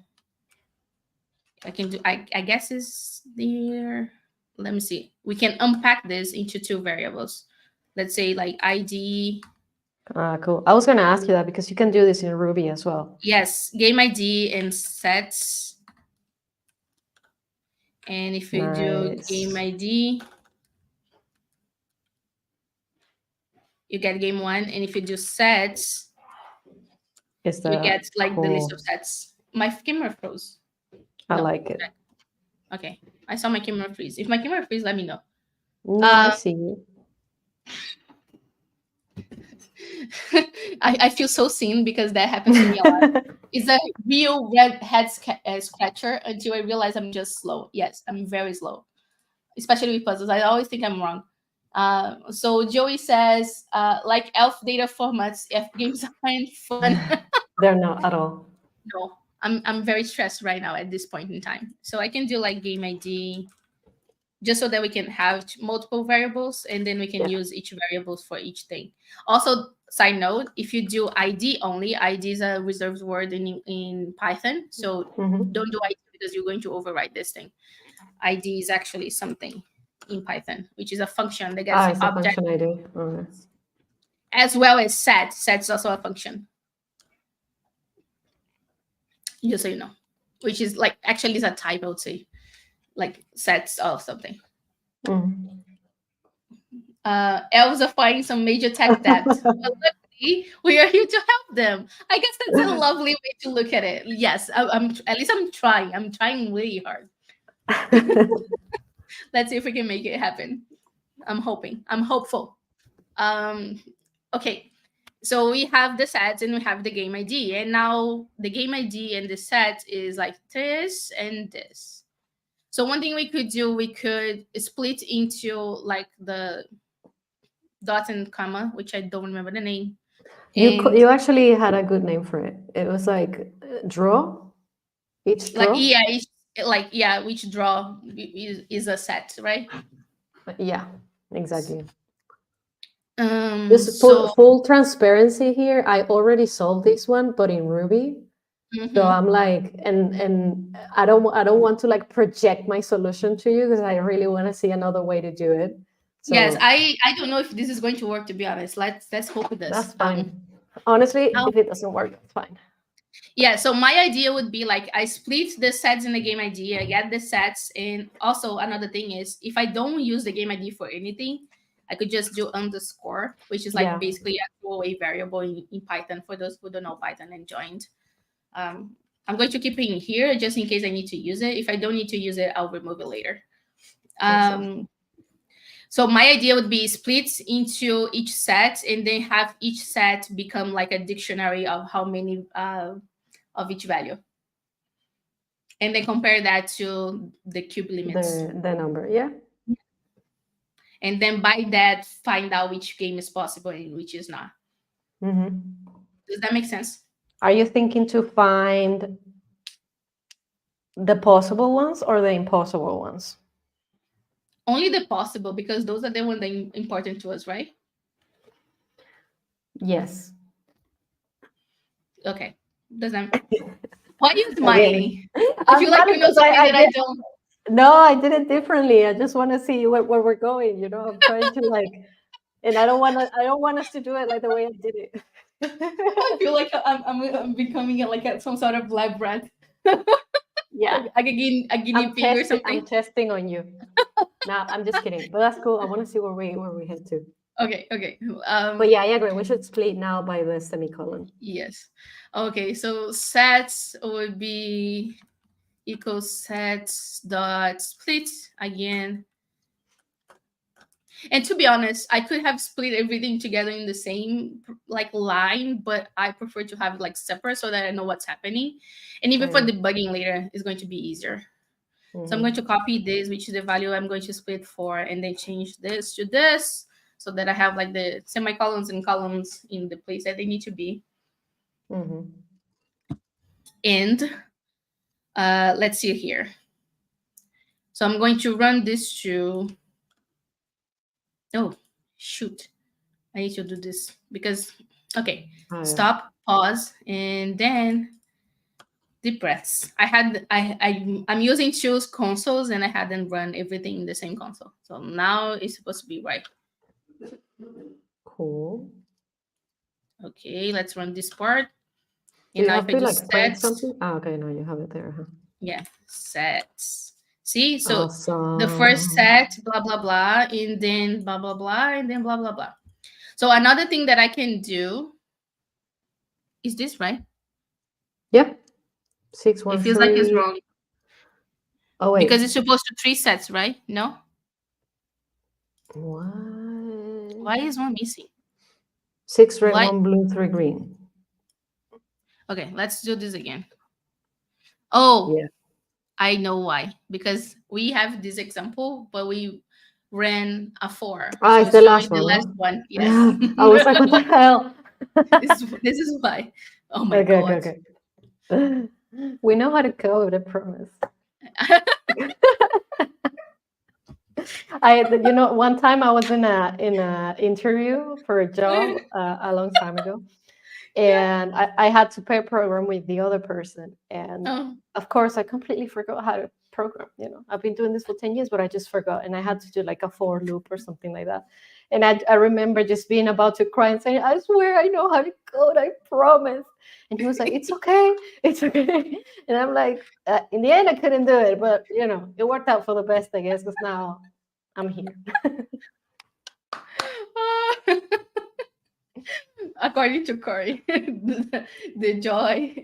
S1: I guess is there. Let me see. We can unpack this into two variables. Let's say like ID.
S2: Cool. I was going to ask you that because you can do this in Ruby as well.
S1: Yes, game ID and sets. And if you do game
S2: Nice.
S1: ID, you get game one. And if you do sets,
S2: Is
S1: you
S2: that
S1: get like the list of
S2: cool?
S1: sets. My camera froze.
S2: I
S1: No.
S2: like it.
S1: Okay. I saw my camera freeze. If my camera freeze, let me know.
S2: No, I
S1: Uh,
S2: see you.
S1: I feel so seen because that happens to me a lot. It's a real red head scratcher until I realize I'm just slow. Yes, I'm very slow, especially with puzzles. I always think I'm wrong. So Joey says, like elf data formats, if games aren't fun.
S2: They're not at all.
S1: No, I'm very stressed right now at this point in time. So I can do like game ID, just so that we can have multiple variables and then we can
S2: Yeah.
S1: use each variables for each thing. Also, side note, if you do ID only, ID is a reserved word in Python. So
S2: Hmm.
S1: don't do ID because you're going to overwrite this thing. ID is actually something in Python, which is a function that gets
S2: Ah, it's a
S1: object
S2: function ID. Okay.
S1: as well as set. Set is also a function, just so you know, which is like actually is a type, I would say, like sets of something.
S2: Mm.
S1: Elves are fighting some major tech debt. But luckily, we are here to help them. I guess that's a lovely way to look at it. Yes, I'm at least I'm trying. I'm trying really hard. Let's see if we can make it happen. I'm hoping. I'm hopeful. Um, okay. So we have the sets and we have the game ID, and now the game ID and the set is like this and this. So one thing we could do, we could split into like the dot and comma, which I don't remember the name, and
S2: You actually had a good name for it. It was like draw, each
S1: like
S2: draw.
S1: yeah, which draw is a set, right?
S2: Yeah, exactly. Just
S1: So
S2: full transparency here. I already solved this one, but in Ruby. So
S1: mhm.
S2: I'm like, and I don't want to like project my solution to you because I really want to see another way to do it.
S1: Yes,
S2: So
S1: I don't know if this is going to work, to be honest. Let's hope it does.
S2: that's fine. Honestly,
S1: I'll
S2: if it doesn't work, it's fine.
S1: Yeah, so my idea would be like I split the sets in the game ID, I get the sets, and also another thing is if I don't use the game ID for anything, I could just do underscore, which is like
S2: Yeah.
S1: basically a throwaway variable in Python for those who don't know Python and joined. Um, I'm going to keep it in here just in case I need to use it. If I don't need to use it, I'll remove it later.
S2: Makes sense.
S1: Um, so my idea would be split into each set and then have each set become like a dictionary of how many of each value, and then compare that to the cube limits,
S2: The number, yeah.
S1: and then by that find out which game is possible and which is not.
S2: Hmm.
S1: Does that make sense?
S2: Are you thinking to find the possible ones or the impossible ones?
S1: Only the possible, because those are the ones that are important to us, right?
S2: Yes.
S1: Okay. Does that Why are you
S2: Again,
S1: smiling? I
S2: I'm
S1: feel like you
S2: smiling
S1: know
S2: because
S1: something
S2: I
S1: that I
S2: did.
S1: don't.
S2: No, I did it differently. I just want to see where we're going. You know, I'm trying to like, and I don't want to. I don't want us to do it like the way I did it.
S1: I feel like I'm becoming like some sort of lab rat,
S2: Yeah,
S1: like a guinea pig or
S2: I'm
S1: something.
S2: testing on you. No, I'm just kidding. But that's cool. I want to see where we head to.
S1: Okay, okay.
S2: But yeah, I agree. We should split now by the semicolon.
S1: Yes. Okay, so sets would be equals sets dot split again. And to be honest, I could have split everything together in the same like line, but I prefer to have it like separate so that I know what's happening. And even for
S2: Same.
S1: debugging later, it's going to be easier. So I'm going to
S2: Hmm.
S1: copy this, which is the value I'm going to split for, and then change this to this so that I have like the semicolons and columns in the place that they need to be.
S2: Hmm.
S1: And let's see here. So I'm going to run this to, oh, shoot. I need to do this because, okay,
S2: Oh, yeah.
S1: stop, pause, and then deep breaths. I'm using two consoles and I hadn't run everything in the same console. So now it's supposed to be right.
S2: Cool.
S1: Okay, let's run this part.
S2: Do
S1: And
S2: you
S1: now if
S2: have
S1: I
S2: to
S1: do
S2: like print
S1: sets,
S2: something? Ah, okay, no, you have it there. Huh?
S1: yeah, sets. See, so the first
S2: Awesome.
S1: set, blah, blah, blah, and then blah, blah, blah, and then blah, blah, blah. So another thing that I can do is this, right?
S2: Yep. Six
S1: It
S2: one
S1: feels like it's
S2: three.
S1: wrong
S2: Oh
S1: because
S2: wait.
S1: it's supposed to three sets, right? No?
S2: What?
S1: Why is one missing?
S2: 6 red,
S1: What?
S2: 1 blue, 3 green.
S1: Okay, let's do this again. Oh,
S2: Yeah.
S1: I know why. Because we have this example, but we ran a 4.
S2: Ah,
S1: So
S2: it's
S1: it's
S2: the
S1: showing
S2: last
S1: the
S2: one,
S1: last
S2: no?
S1: one. Yes.
S2: I was like, what the hell?
S1: This is why. Oh my
S2: Okay,
S1: god.
S2: okay, okay. We know how to code, I promise. One time I was in a interview for a job a long time ago,
S1: Yeah.
S2: and I had to pair program with the other person, and
S1: Oh.
S2: of course I completely forgot how to program. I've been doing this for 10 years, but I just forgot, and I had to do like a for loop or something like that. And I remember just being about to cry and saying, I swear I know how to code, I promise. And he was like, it's okay, it's okay. And I'm like, in the end I couldn't do it, but it worked out for the best, I guess, because now I'm here.
S1: According to Corey, the joy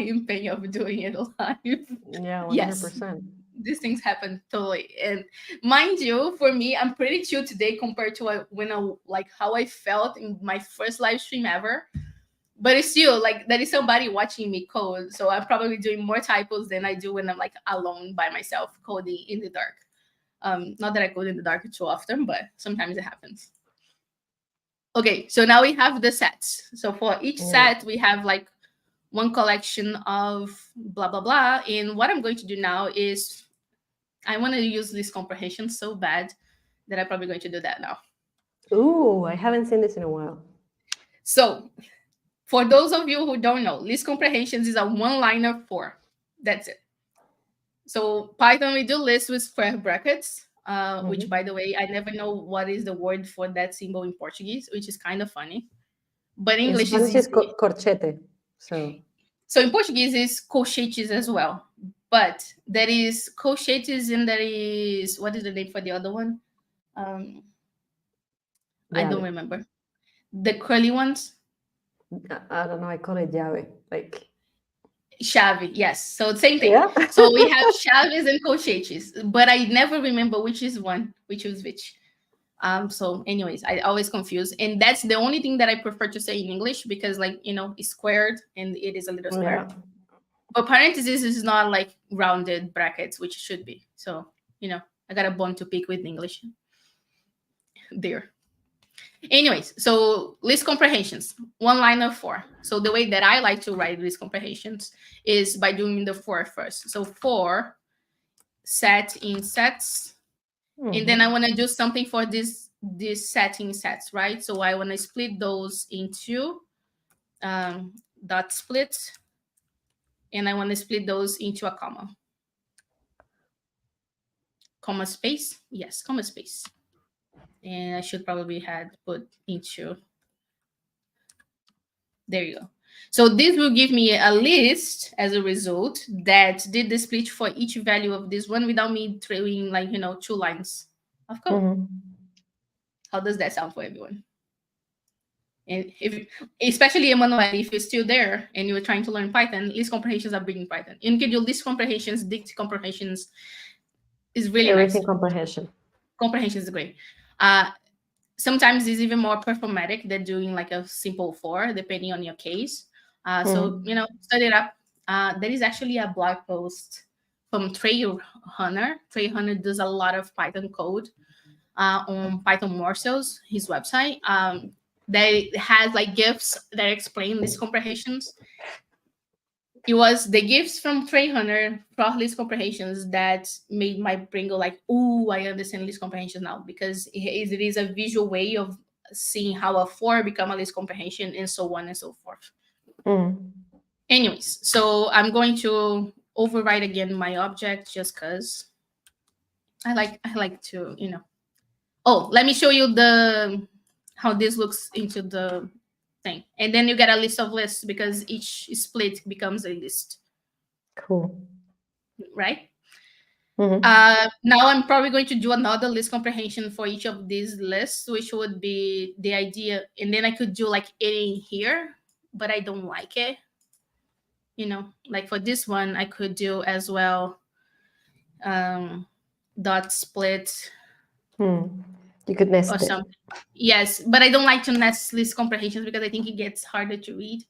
S1: and pain of doing it live.
S2: Yeah,
S1: Yes,
S2: 100%.
S1: these things happen totally. And mind you, for me, I'm pretty chill today compared to when I like how I felt in my first live stream ever. But it's still like there is somebody watching me code, so I'm probably doing more typos than I do when I'm like alone by myself coding in the dark. Not that I code in the dark too often, but sometimes it happens. Okay, so now we have the sets. So for each
S2: Yeah.
S1: set, we have like one collection of blah blah blah. And what I'm going to do now is I want to use this comprehension so bad that I'm probably going to do that now.
S2: Ooh, I haven't seen this in a while.
S1: So for those of you who don't know, list comprehensions is a one-liner for. That's it. So Python, we do lists with square brackets, which by
S2: Mhm.
S1: the way, I never know what is the word for that symbol in Portuguese, which is kind of funny. But
S2: In
S1: English is
S2: Spanish, it's
S1: easy.
S2: corchete. So,
S1: So in Portuguese is colchetes as well. But there is colchetes and there is what is the name for the other one? Um, I don't
S2: llave.
S1: remember. The curly ones,
S2: I don't know. I call it llave. Like,
S1: chave. Yes, so same thing.
S2: yeah.
S1: So we have chaves and colchetes, but I never remember which is one, which is which. So anyways, I always confuse, and that's the only thing that I prefer to say in English because like it's squared and it is a little
S2: Yeah.
S1: square. But parentheses is not like rounded brackets, which it should be. So, I got a bone to pick with English there. Anyways, so list comprehensions, one line of 4. So the way that I like to write list comprehensions is by doing the for first. So for set in sets, and then I
S2: Mhm.
S1: want to do something for this set in sets, right? So I want to split those into dot split, and I want to split those into a comma space. Yes, comma space. And I should probably had put into, there you go. So this will give me a list as a result that did the split for each value of this one without me throwing like, 2 lines of code.
S2: Mhm.
S1: How does that sound for everyone? And if, especially Emmanuel, if you're still there and you're trying to learn Python, list comprehensions are big in Python. You can do list comprehensions, dict comprehensions is really nice.
S2: Everything comprehension.
S1: Comprehension is great. Uh, Sometimes it's even more performatic than doing like a simple for, depending on your case. So,
S2: Mhm.
S1: set it up. There is actually a blog post from Trey Hunter. Trey Hunter does a lot of Python code on Python Morsels, his website. That has like GIFs that explain these comprehensions. It was the gifts from Trey Hunter for list comprehensions that made my brain go like, "Ooh, I understand list comprehension now," because it is a visual way of seeing how a for become a list comprehension and so on and so forth.
S2: Mhm.
S1: Anyways, so I'm going to override again my object just because I like to. Oh, let me show you the how this looks into the thing, and then you get a list of lists because each split becomes a list,
S2: Cool.
S1: right?
S2: Mhm.
S1: Now I'm probably going to do another list comprehension for each of these lists, which would be the idea, and then I could do like any here, but I don't like it. Like for this one, I could do as well dot split.
S2: Hmm. You could
S1: or
S2: nest it.
S1: something. Yes, but I don't like to nest list comprehensions because I think it gets harder to read.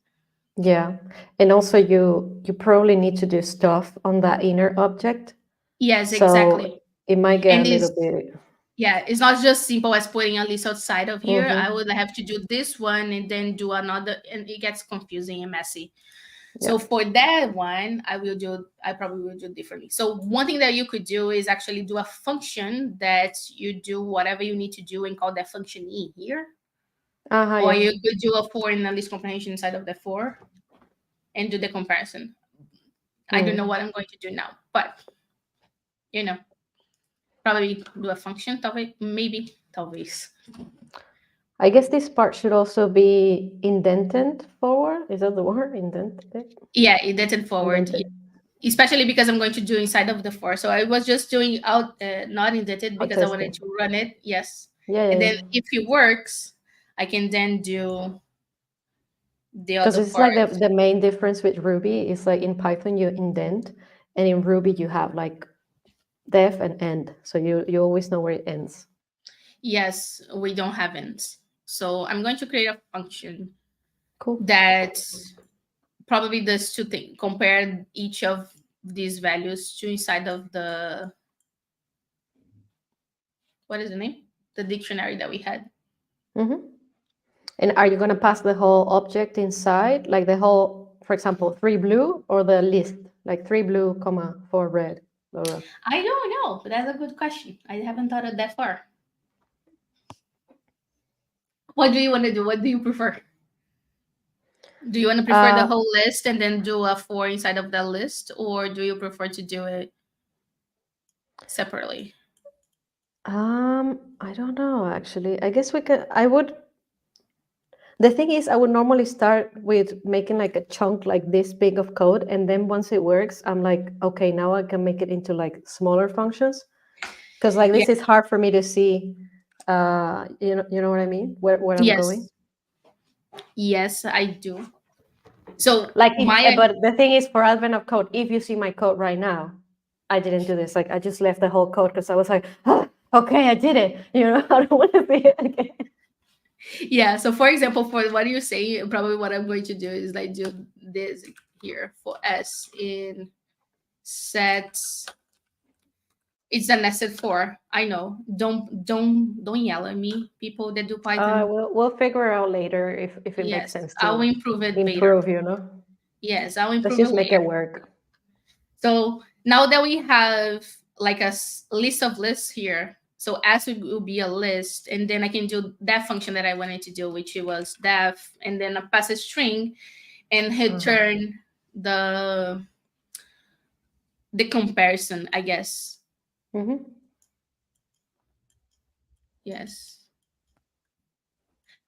S2: Yeah. And also you probably need to do stuff on that inner object.
S1: Yes,
S2: So
S1: exactly.
S2: it might get
S1: And
S2: a little
S1: it's
S2: bit.
S1: yeah, it's not just simple as putting a list outside of here. I
S2: Mm-hmm.
S1: would have to do this one and then do another, and it gets confusing and messy.
S2: Yeah.
S1: So for that one, I probably will do differently. So one thing that you could do is actually do a function that you do whatever you need to do and call that function E here.
S2: Uh-huh,
S1: Or
S2: yeah.
S1: you could do a for in the list comprehension inside of the for and do the comparison. I don't know
S2: Mm.
S1: what I'm going to do now, but you know, probably do a function, talvez, maybe, talvez.
S2: I guess this part should also be indented forward. Is that the word? Indented?
S1: Yeah, indented forward.
S2: Indented.
S1: Especially because I'm going to do inside of the for. So I was just doing out not indented
S2: Oh,
S1: because I wanted
S2: testing.
S1: to run it. Yes,
S2: Yeah,
S1: and
S2: yeah,
S1: then
S2: yeah.
S1: if it works, I can then do the
S2: Because
S1: other
S2: it's like
S1: part.
S2: the main difference with Ruby is like in Python you indent, and in Ruby you have like def and end. So you always know where it ends.
S1: Yes, we don't have ends. So I'm going to create a function
S2: Cool.
S1: that probably does two things: compare each of these values to inside of the what is the name? The dictionary that we had.
S2: Mm-hmm. And are you gonna pass the whole object inside, like the whole, for example, 3 blue, or the list, like 3 blue, comma 4 red, blah, blah.
S1: I don't know, but that's a good question. I haven't thought of that far. What do you want to do? What do you prefer? Do you want to prefer the
S2: Uh,
S1: whole list and then do a for inside of that list, or do you prefer to do it separately?
S2: I don't know actually. I guess we could. I would. The thing is, I would normally start with making like a chunk like this big of code, and then once it works, I'm like, okay, now I can make it into like smaller functions. Because like
S1: Yeah.
S2: this is hard for me to see. You know what I mean? Where I'm going.
S1: Yes. Yes, I do. So
S2: Like if,
S1: my
S2: but the thing is, for advent of code, if you see my code right now, I didn't do this. Like I just left the whole code because I was like, ah, okay, I did it. You know, I don't want to see it again.
S1: yeah. So for example, for what you're saying, probably what I'm going to do is like do this here for S in sets. It's a nested for. I know. Don't yell at me, people that do Python.
S2: We'll figure out later if it makes
S1: Yes,
S2: sense
S1: I'll
S2: to
S1: improve it later.
S2: improve. You know,
S1: Yes, I'll
S2: let's
S1: improve it
S2: just make
S1: later.
S2: it work.
S1: So now that we have like a list of lists here, so as will be a list, and then I can do that function that I wanted to do, which was def, and then I pass a string and return the the comparison, I guess.
S2: Mm-hmm.
S1: Yes.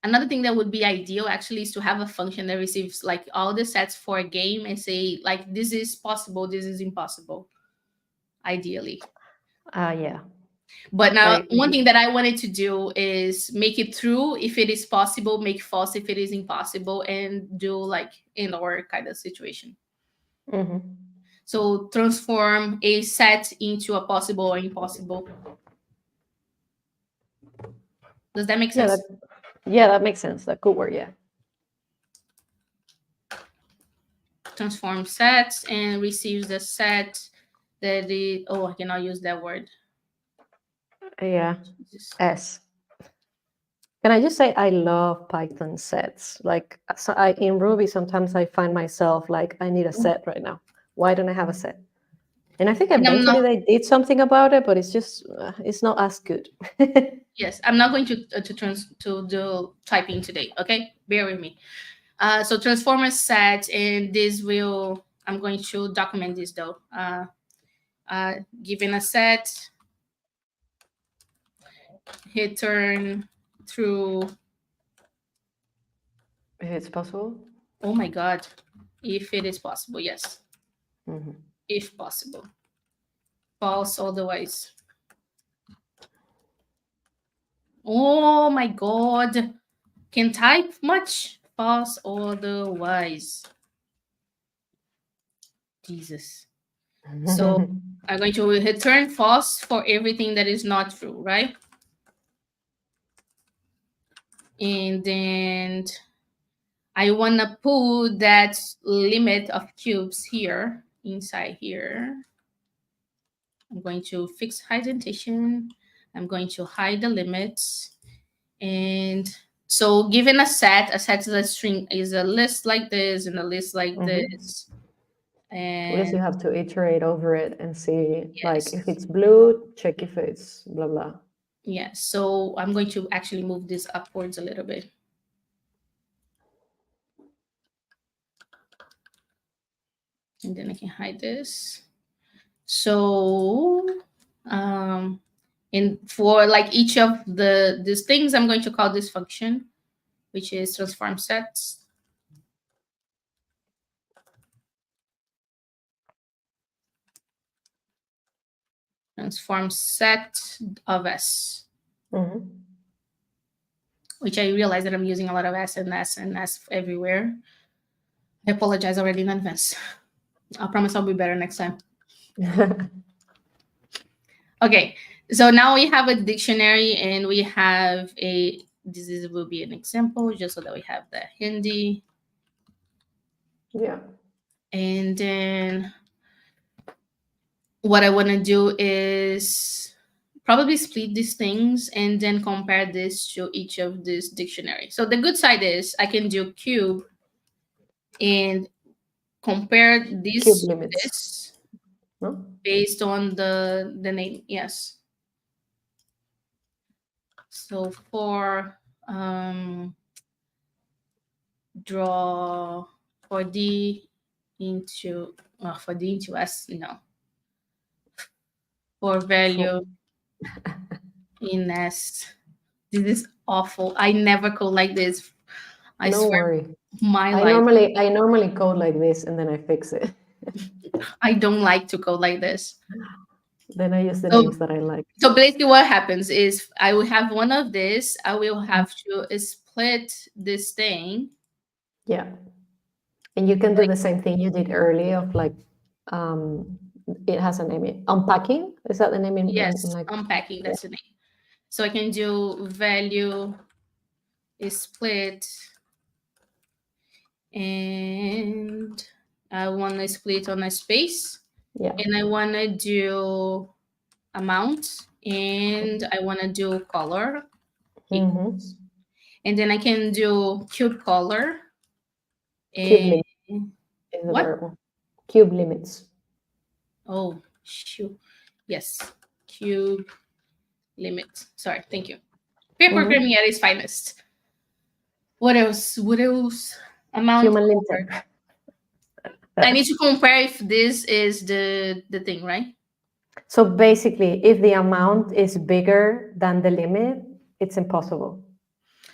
S1: Another thing that would be ideal actually is to have a function that receives like all the sets for a game and say like this is possible, this is impossible, ideally.
S2: Yeah.
S1: But now,
S2: Like,
S1: one thing that I wanted to do is make it true if it is possible, make false if it is impossible, and do like in or kind of situation.
S2: mm-hmm.
S1: So transform a set into a possible or impossible. Does that make
S2: Yeah,
S1: sense?
S2: that makes sense. That could work. Yeah.
S1: Transform sets and receives the set that it. Oh, I cannot use that word.
S2: Yeah.
S1: Jesus.
S2: S. Can I just say I love Python sets? Like in Ruby, sometimes I find myself like I need a set right now. Why don't I have a set? And I think
S1: And I'm
S2: eventually
S1: not.
S2: they did something about it, but it's just it's not as good.
S1: Yes, I'm not going to do typing today. Okay, bear with me. So transformer set, and this will, I'm going to document this though. Given a set, return through,
S2: If it's possible.
S1: oh my God, if it is possible, yes,
S2: Hmm.
S1: if possible. False otherwise. Oh my God, can type much? False otherwise. Jesus. So I'm going to return false for everything that is not true, right? And then I want to put that limit of cubes here, inside here. I'm going to fix hide indentation. I'm going to hide the limits. And so given a set is a string, is a list like this and a list like
S2: Mm-hmm.
S1: this.
S2: Because
S1: And
S2: you have to iterate over it and see, like, if
S1: yes,
S2: it's blue, check if it's blah blah.
S1: yes. So I'm going to actually move this upwards a little bit. And then I can hide this. So and for like each of these things, I'm going to call this function, which is transform sets. Transform set of S,
S2: Mm-hmm.
S1: which I realize that I'm using a lot of S and S and S everywhere. I apologize already in advance. I promise I'll be better next time. Okay, so now we have a dictionary and we have a, this is, will be an example just so that we have the Hindi.
S2: Yeah.
S1: And then what I want to do is probably split these things and then compare this to each of this dictionary. So the good side is I can do cube and compare
S2: Cube
S1: this to
S2: limits.
S1: this
S2: No?
S1: based on the name. Yes. So for draw for D into for D into S, no. For
S2: For,
S1: value in S. This is awful. I never code like this. I
S2: no
S1: swear
S2: worry.
S1: my
S2: I
S1: life.
S2: normally I normally code like this and then I fix it.
S1: I don't like to code like this.
S2: Then I use the
S1: So
S2: names that I like.
S1: so basically what happens is I will have one of this. I will have to split this thing.
S2: Yeah. And you can do the same thing you did earlier of like um it has a name. Unpacking? Is that the name in
S1: Yes,
S2: like
S1: unpacking,
S2: yeah.
S1: that's the name. So I can do value is split, and I want to split on a space,
S2: Yeah.
S1: and I want to do amount, and I want to do color
S2: Mm-hmm.
S1: equals. And then I can do cube color
S2: Cube
S1: and
S2: limit is the
S1: what?
S2: better one. Cube limits.
S1: Oh, shoot. Yes, cube limit. Sorry, thank you. Pair
S2: Mm-hmm.
S1: programming at its finest. What else? What else? Amount
S2: Human
S1: color.
S2: limiter.
S1: I need to compare if this is the thing, right?
S2: So basically, if the amount is bigger than the limit, it's impossible,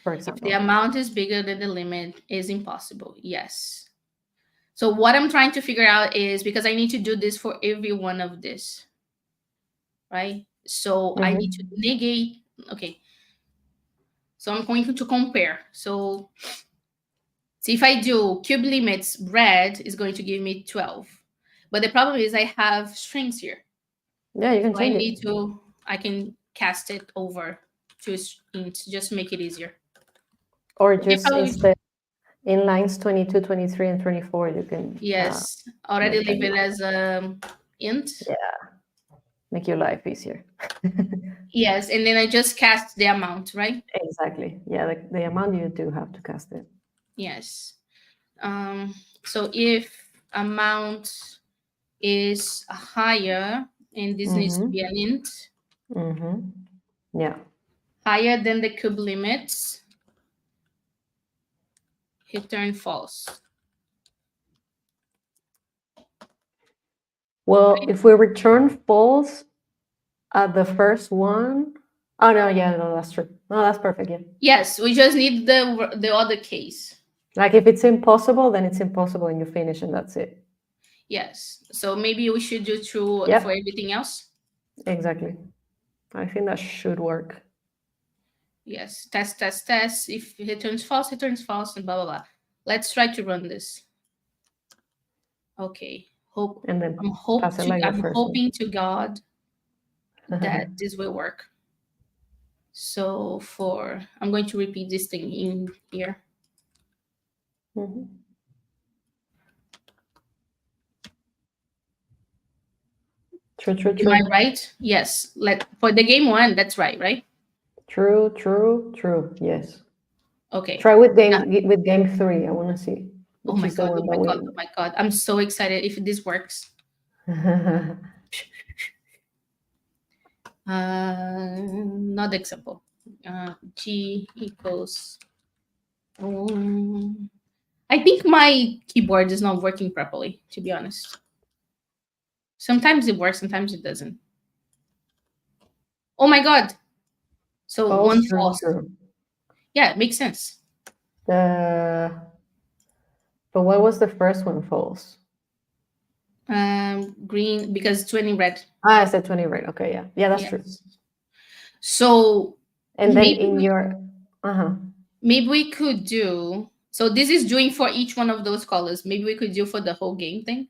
S2: for
S1: If the
S2: example.
S1: amount is bigger than the limit, is impossible. Yes. So what I'm trying to figure out is because I need to do this for every one of this, right? So I need to
S2: Mm-hmm.
S1: negate. Okay. So I'm going to compare. So see if I do cube limits red is going to give me 12. But the problem is I have strings here.
S2: Yeah, you can
S1: So I
S2: change
S1: need
S2: it.
S1: to, I can cast it over to int just to make it easier.
S2: Or
S1: Okay,
S2: just
S1: probably,
S2: instead in lines 22, 23, and 24, you can
S1: yes. Already
S2: make that
S1: leave it
S2: easy.
S1: as int.
S2: Yeah, make your life easier.
S1: Yes, and then I just cast the amount, right?
S2: Exactly. Yeah, the amount you do have to cast it.
S1: Yes. Um, so if amount is higher, and this needs to
S2: Mm-hmm.
S1: be an int,
S2: Mm-hmm. Yeah.
S1: higher than the cube limits, return false.
S2: Well, if we return false at the first one, oh no, yeah, no, that's true. No, that's perfect. Yeah.
S1: Yes, we just need the other case.
S2: Like if it's impossible, then it's impossible and you finish and that's it.
S1: Yes. So maybe we should do true for
S2: Yep,
S1: everything else.
S2: exactly. I think that should work.
S1: Yes. Test, test, test. If it returns false, and blah blah blah. Let's try to run this. Okay. Hope
S2: And then pass it like the
S1: I'm
S2: first one.
S1: hoping to God that this will work. So I'm going to repeat this thing in here.
S2: Mhm. True, true,
S1: Am I
S2: true.
S1: right? Yes. For the game one, that's right, right?
S2: True, true, true. Yes.
S1: Okay.
S2: Try
S1: Now,
S2: with game three. I want to see
S1: oh
S2: which
S1: my
S2: is the
S1: god, oh
S2: one
S1: my
S2: that
S1: god,
S2: we.
S1: oh my god. I'm so excited if this works. Not example. G equals. Um, I think my keyboard is not working properly, to be honest. Sometimes it works, sometimes it doesn't. Oh my god. So
S2: False,
S1: one
S2: true,
S1: false.
S2: true.
S1: Yeah, it makes sense.
S2: The but what was the first one false?
S1: Green because 20 red.
S2: Ah, I said 20 right. Okay, yeah. Yeah, that's true.
S1: Yes. So
S2: And then
S1: maybe
S2: in your uh-huh.
S1: maybe we could do. So this is doing for each one of those colors. Maybe we could do for the whole game thing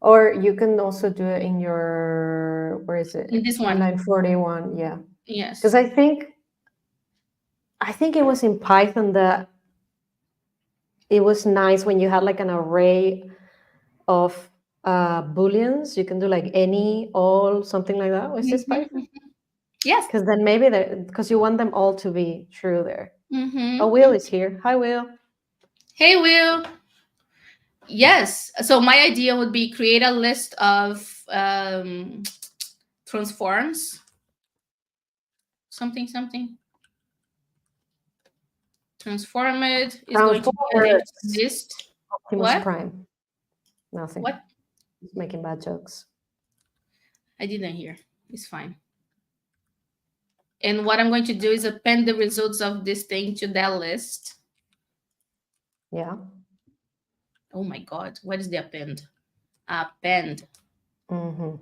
S2: Or you can also do it in your where is
S1: in
S2: it?
S1: this one.
S2: 941, yeah. Because
S1: Yes.
S2: I think it was in Python that it was nice when you had like an array of booleans. You can do like any, all, something like that. Was this Python?
S1: Mhm. Yes.
S2: Because then maybe because you want them all to be true there. Oh,
S1: Mm-hmm.
S2: Will is here. Hi, Will.
S1: Hey, Will. Yes. So my idea would be create a list of transforms. Something, something. Transformed is going to be an empty
S2: Transformers.
S1: list.
S2: Optimus
S1: What?
S2: Prime. Nothing.
S1: What?
S2: Just making bad jokes.
S1: I didn't hear. It's fine. And what I'm going to do is append the results of this thing to that list.
S2: Yeah.
S1: Oh my God. What is the append? Append.
S2: Mm-hmm.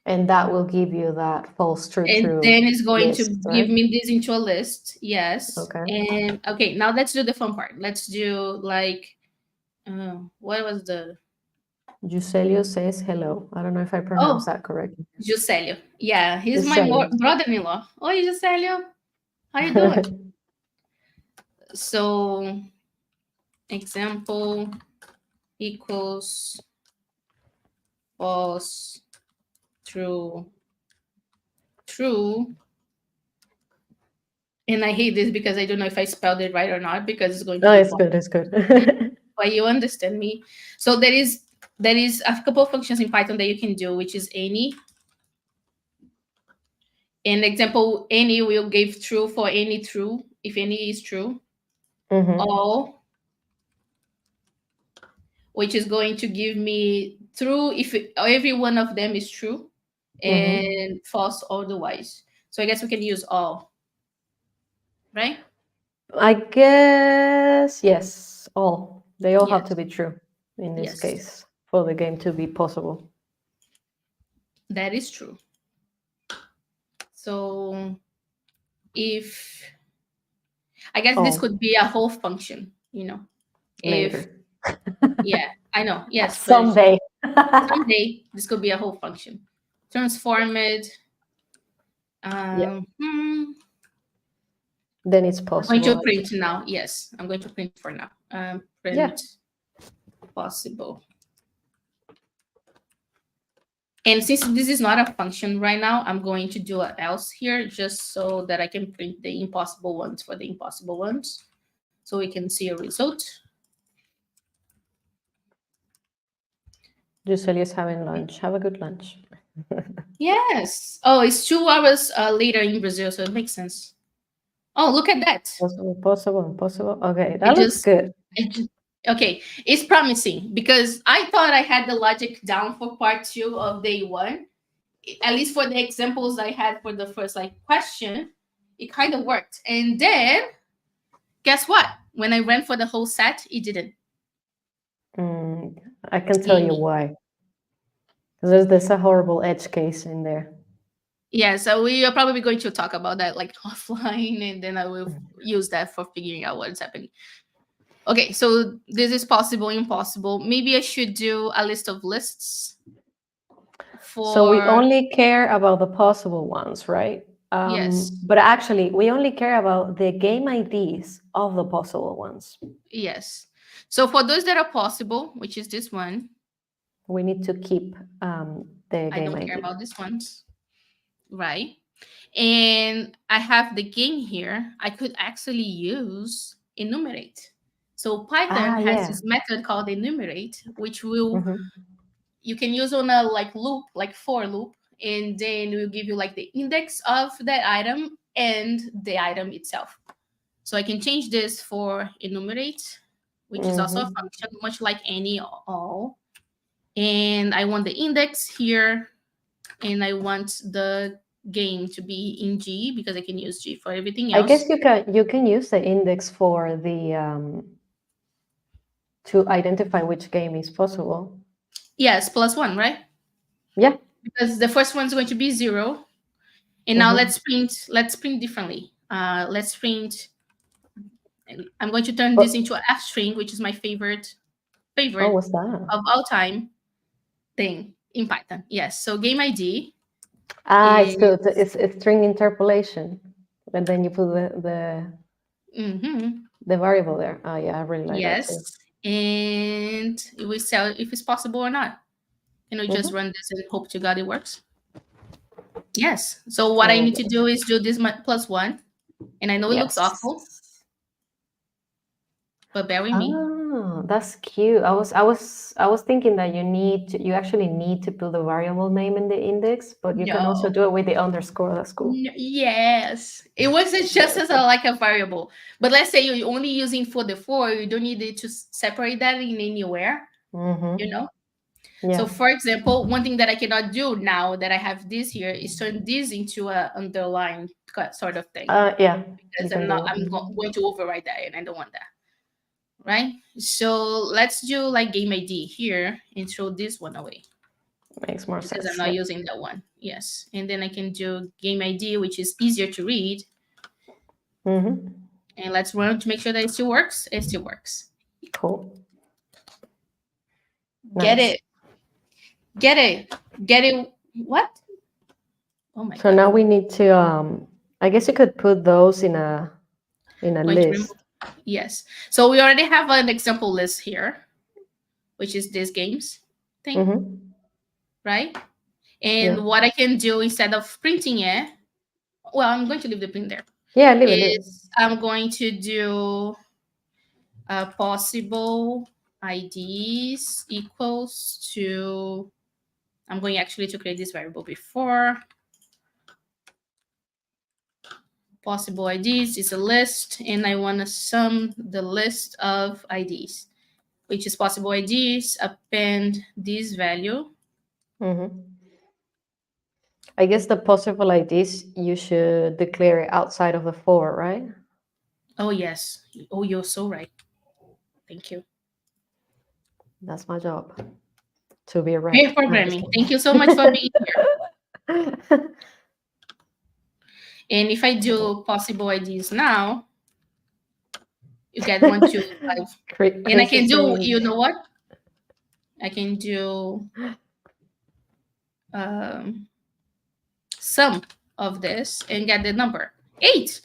S2: And that will give you that false true
S1: And
S2: true
S1: then it's going to
S2: list,
S1: give
S2: right?
S1: me this into a list. Yes.
S2: Okay.
S1: And okay, now let's do the fun part. Let's do like, what was the,
S2: Juselio says hello. I don't know if I pronounced
S1: oh,
S2: that correctly.
S1: Juscelio. Yeah, he's my
S2: Juselio.
S1: brother-in-law. Oi, Juscelio. How you doing? So example equals false, true, true. And I hate this because I don't know if I spelled it right or not because it's going to
S2: Oh,
S1: be
S2: it's
S1: false.
S2: good. It's good.
S1: But you understand me. So there is a couple of functions in Python that you can do, which is any. And example, any will give true for any true, if any is true.
S2: Mm-hmm.
S1: All, which is going to give me true if every one of them is true,
S2: Mm-hmm.
S1: and false otherwise. So I guess we can use all, right?
S2: I guess yes. All they all have to
S1: Yes,
S2: be true in this
S1: yes,
S2: case for the game to be possible.
S1: that is true. So if I guess this
S2: All
S1: could be a whole function. If
S2: later.
S1: yeah, I know, yes, but
S2: Someday.
S1: someday this could be a whole function. Transformed.
S2: Yeah. Then it's
S1: I'm going
S2: possible.
S1: to print now. Yes, I'm going to print for now.
S2: Yeah.
S1: Print possible. And since this is not a function right now, I'm going to do an else here just so that I can print the impossible ones for the impossible ones. So we can see a result.
S2: Juselia is having lunch. Have a good lunch.
S1: Yes. Oh, it's 2 hours later in Brazil, so it makes sense. Oh, look at that.
S2: Possible, possible, possible. Okay,
S1: I
S2: that looks
S1: just,
S2: good.
S1: I just okay. It's promising because I thought I had the logic down for part two of day one. At least for the examples I had for the first question, it kind of worked. And then guess what? When I ran for the whole set, it didn't.
S2: Mm, I can tell you
S1: Amy.
S2: why. Because there's a horrible edge case in there.
S1: Yeah, so we are probably going to talk about that offline, and then I will use that for figuring out what's happening. Okay, so this is possible, impossible. Maybe I should do a list of lists
S2: So we
S1: for.
S2: only care about the possible ones, right?
S1: Yes.
S2: But actually, we only care about the game IDs of the possible ones.
S1: Yes. So for those that are possible, which is this one,
S2: We need to keep the
S1: I
S2: game
S1: don't care
S2: ID.
S1: about this ones, right? And I have the game here. I could actually use enumerate. So Python
S2: Ah,
S1: has
S2: yeah.
S1: this method called enumerate, which will
S2: Hmm.
S1: you can use on a like loop, like for loop, and then it will give you like the index of that item and the item itself. So I can change this for enumerate, which is also a
S2: Hmm.
S1: function, much like any all. And I want the index here, and I want the game to be in G because I can use G for everything
S2: I guess
S1: else.
S2: you can use the index for the to identify which game is possible.
S1: Yes, plus one, right?
S2: Yeah.
S1: Because the first one's going to be zero. And now
S2: Hmm.
S1: let's print differently. Let's print, I'm going to turn this
S2: But
S1: into a F string, which is my
S2: oh,
S1: favorite
S2: what's that?
S1: of all time thing in Python. Yes. So game ID
S2: Ah, it's
S1: is
S2: good. It's string interpolation, and then you put
S1: mhm,
S2: the variable there. Oh yeah, I really like that too.
S1: yes. And it will tell if it's possible or not. Can we just
S2: Hmm.
S1: run this and hope to God it works? Yes. So what I
S2: Oh
S1: need to do is do this plus one. And I know it looks awful,
S2: yes.
S1: but bear with me.
S2: Ah, that's cute. I was thinking that you actually need to put the variable name in the index, but you can also
S1: No.
S2: do it with the underscore. That's cool.
S1: Yes, it was just as a like a variable. But let's say you're only using for the for, you don't need it to separate that in anywhere, you
S2: Mm-hmm.
S1: know. So,
S2: Yeah.
S1: for example, one thing that I cannot do now that I have this here is turn this into a underline sort of thing
S2: Yeah. You
S1: because
S2: can do
S1: I'm
S2: it.
S1: going to override that, and I don't want that, right? So let's do like game ID here and throw this one away
S2: Makes more
S1: because I'm
S2: sense.
S1: not
S2: Yeah.
S1: using that one. Yes, and then I can do game ID, which is easier to read.
S2: Mm-hmm.
S1: And let's run to make sure that it still works. It still works.
S2: Cool.
S1: Get
S2: Nice.
S1: it. Get it. Get it. What? Oh my
S2: So
S1: God.
S2: now we need to I guess you could put those in a
S1: Going to remove.
S2: list.
S1: Yes. So we already have an example list here, which is this games thing,
S2: Mm-hmm.
S1: right?
S2: Yeah.
S1: And what I can do instead of printing it, well, I'm going to leave the print there,
S2: Yeah, leave it, leave it.
S1: is I'm going to do possible IDs equals to, I'm going actually to create this variable before. Possible IDs is a list, and I want to sum the list of IDs, which is possible IDs, append this value.
S2: Mm-hmm. I guess the possible IDs you should declare it outside of the for, right?
S1: Oh, yes. Oh, you're so right. Thank you.
S2: That's my job. To be right.
S1: Great
S2: No, I'm just
S1: programming. Thank you so much for being here.
S2: kidding.
S1: And if I do possible IDs now, you get 1, 2, 5. And I
S2: Chris
S1: can
S2: is
S1: do,
S2: saying
S1: you know what? I can do um, some of this and get the number 8.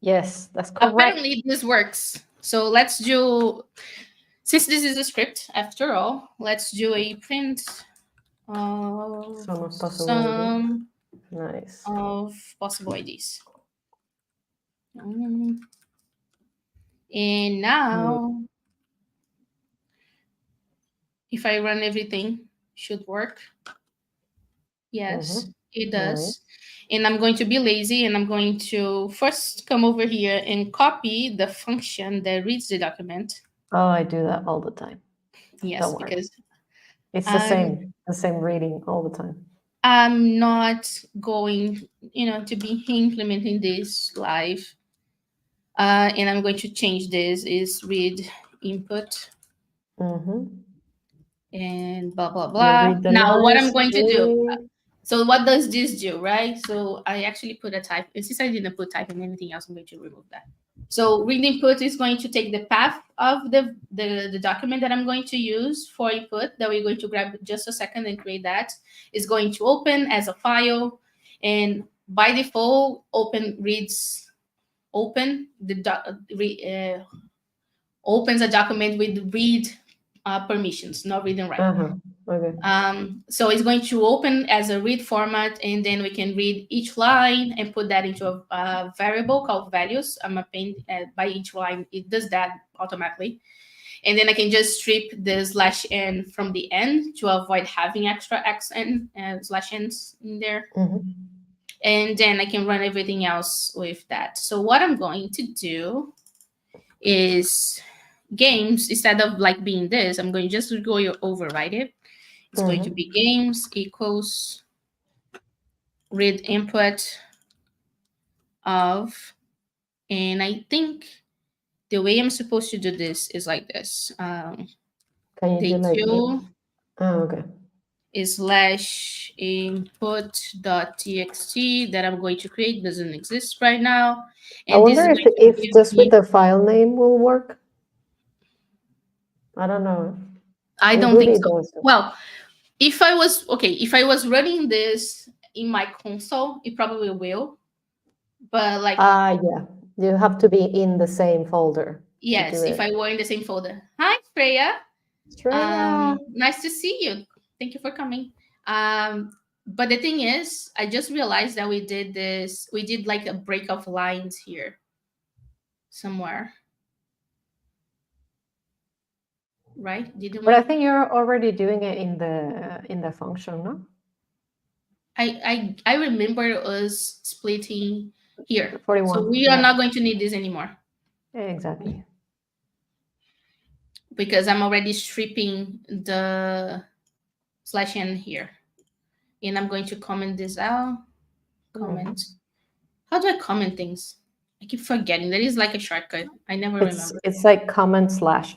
S2: yes, that's correct.
S1: Apparently, this works. So let's do, since this is a script, after all, let's do a print of
S2: Some of possible IDs.
S1: some
S2: Nice.
S1: of possible IDs. Mm. And now, if I run everything, should work. Yes,
S2: Mm-hmm.
S1: it
S2: Nice.
S1: does. And I'm going to be lazy and I'm going to first come over here and copy the function that reads the document.
S2: Oh, I do that all the time.
S1: Yes,
S2: Don't worry.
S1: because
S2: It's
S1: I'm
S2: the same reading all the time.
S1: I'm not going, to be implementing this live. And I'm going to change this is read input
S2: Mm-hmm.
S1: and blah blah
S2: You
S1: blah.
S2: read the
S1: Now what I'm
S2: lines,
S1: going to do.
S2: really.
S1: So what does this do, right? So I actually put a type. And since I didn't put type in anything else, I'm going to remove that. So read input is going to take the path of the document that I'm going to use for input that we're going to grab just a second and create that. Is going to open as a file. And by default, open reads open the opens a document with read permissions, not read and write.
S2: Okay.
S1: So it's going to open as a read format, and then we can read each line and put that into a variable called values. I'm append by each line. It does that automatically. And then I can just strip the slash n from the end to avoid having extra x and slash n's in there. And then I can run everything else with that. So what I'm going to do is games, instead of like being this, I'm going just to go override it. It's going to be games equals read input of, and I think the way I'm supposed to do this is like this.
S2: Can you
S1: Day
S2: do like
S1: two
S2: okay.
S1: is slash input.txt that I'm going to create, doesn't exist right now. And
S2: I
S1: this
S2: wonder
S1: is going to
S2: if
S1: give
S2: just with
S1: me,
S2: the file name will work. I don't know.
S1: I
S2: It
S1: don't think
S2: really
S1: so.
S2: does.
S1: Well, if I was running this in my console, it probably will. But like,
S2: Yeah. You have to be in the same folder to do
S1: yes, if
S2: it.
S1: I were in the same folder. Hi, Freya.
S2: Straight.
S1: Nice to see you. Thank you for coming. But the thing is, I just realized that we did this. We did like a break of lines here somewhere, right? Didn't
S2: But I
S1: we?
S2: think you're already doing it in the function, no?
S1: I remember us splitting here, so
S2: 41.
S1: we are
S2: Yeah.
S1: not going to need this anymore
S2: Exactly.
S1: because I'm already stripping the slash n here, and I'm going to comment this out. Comment. How do I comment things? I keep forgetting. There is like a shortcut. I never remember.
S2: It's like comment slash.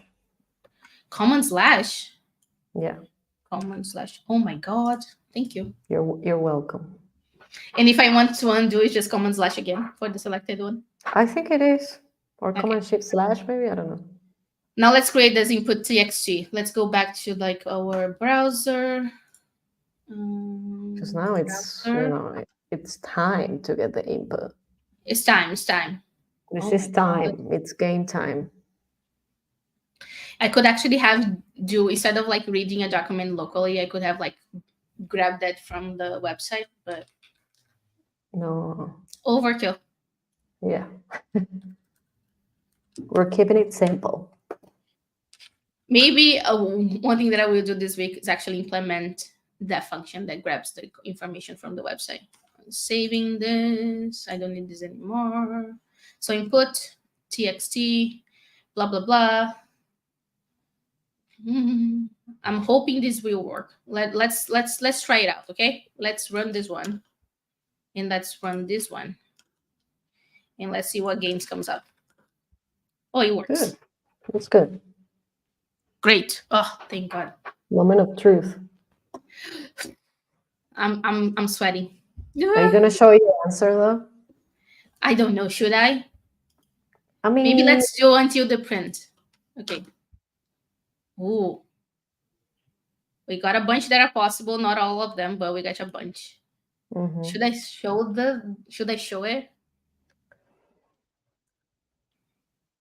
S1: Command slash.
S2: Yeah.
S1: Command slash. Oh my god. Thank you.
S2: You're welcome.
S1: And if I want to undo, it's just command slash again for the selected one.
S2: I think it is. Or
S1: Okay.
S2: command shift slash maybe, I don't know.
S1: Now let's create this input txt. Let's go back to like our browser.
S2: Because now it's it's time to get the input.
S1: It's time. It's time.
S2: This
S1: Oh my
S2: is
S1: god.
S2: time. It's game time.
S1: I could actually do instead of like reading a document locally, I could have like grabbed that from the website, but
S2: No.
S1: overkill.
S2: Yeah. We're keeping it simple.
S1: Maybe one thing that I will do this week is actually implement that function that grabs the information from the website. I'm saving this. I don't need this anymore. So input txt, blah blah blah. I'm hoping this will work. Let's try it out. Okay, let's run this one, and let's run this one, and let's see what games comes up. Oh, it works.
S2: Good. That's good.
S1: Great. Oh, thank God.
S2: Moment of truth.
S1: I'm sweating.
S2: Are you gonna show your answer though?
S1: I don't know. Should I?
S2: I mean,
S1: Maybe let's do until the print. Okay. Ooh. We got a bunch that are possible, not all of them, but we got a bunch. Should I show it?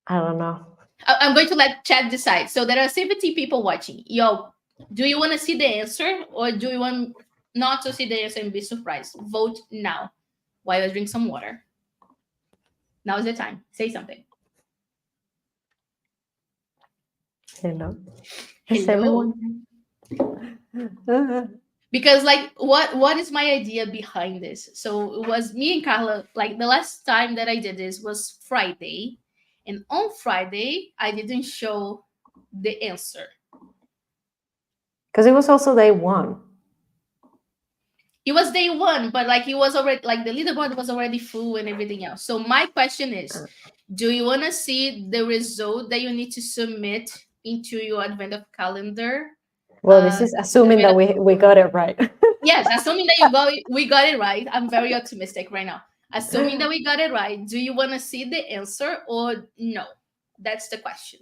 S2: I don't know.
S1: I'm going to let chat decide. So there are 70 people watching. Yo, do you want to see the answer or do you want not to see the answer and be surprised? Vote now while I drink some water. Now is the time. Say something.
S2: Hello.
S1: Hello. Because like what is my idea behind this? So it was me and Carla, like the last time that I did this was Friday, and on Friday I didn't show the answer
S2: Because it was also day one.
S1: it was day one, but like it was already like the leaderboard was already full and everything else. So my question is, do you want to see the result that you need to submit into your advent calendar?
S2: Well, this is assuming that we got it right.
S1: Yes, assuming that we got it right. I'm very optimistic right now. Assuming that we got it right, do you want to see the answer or no? That's the question.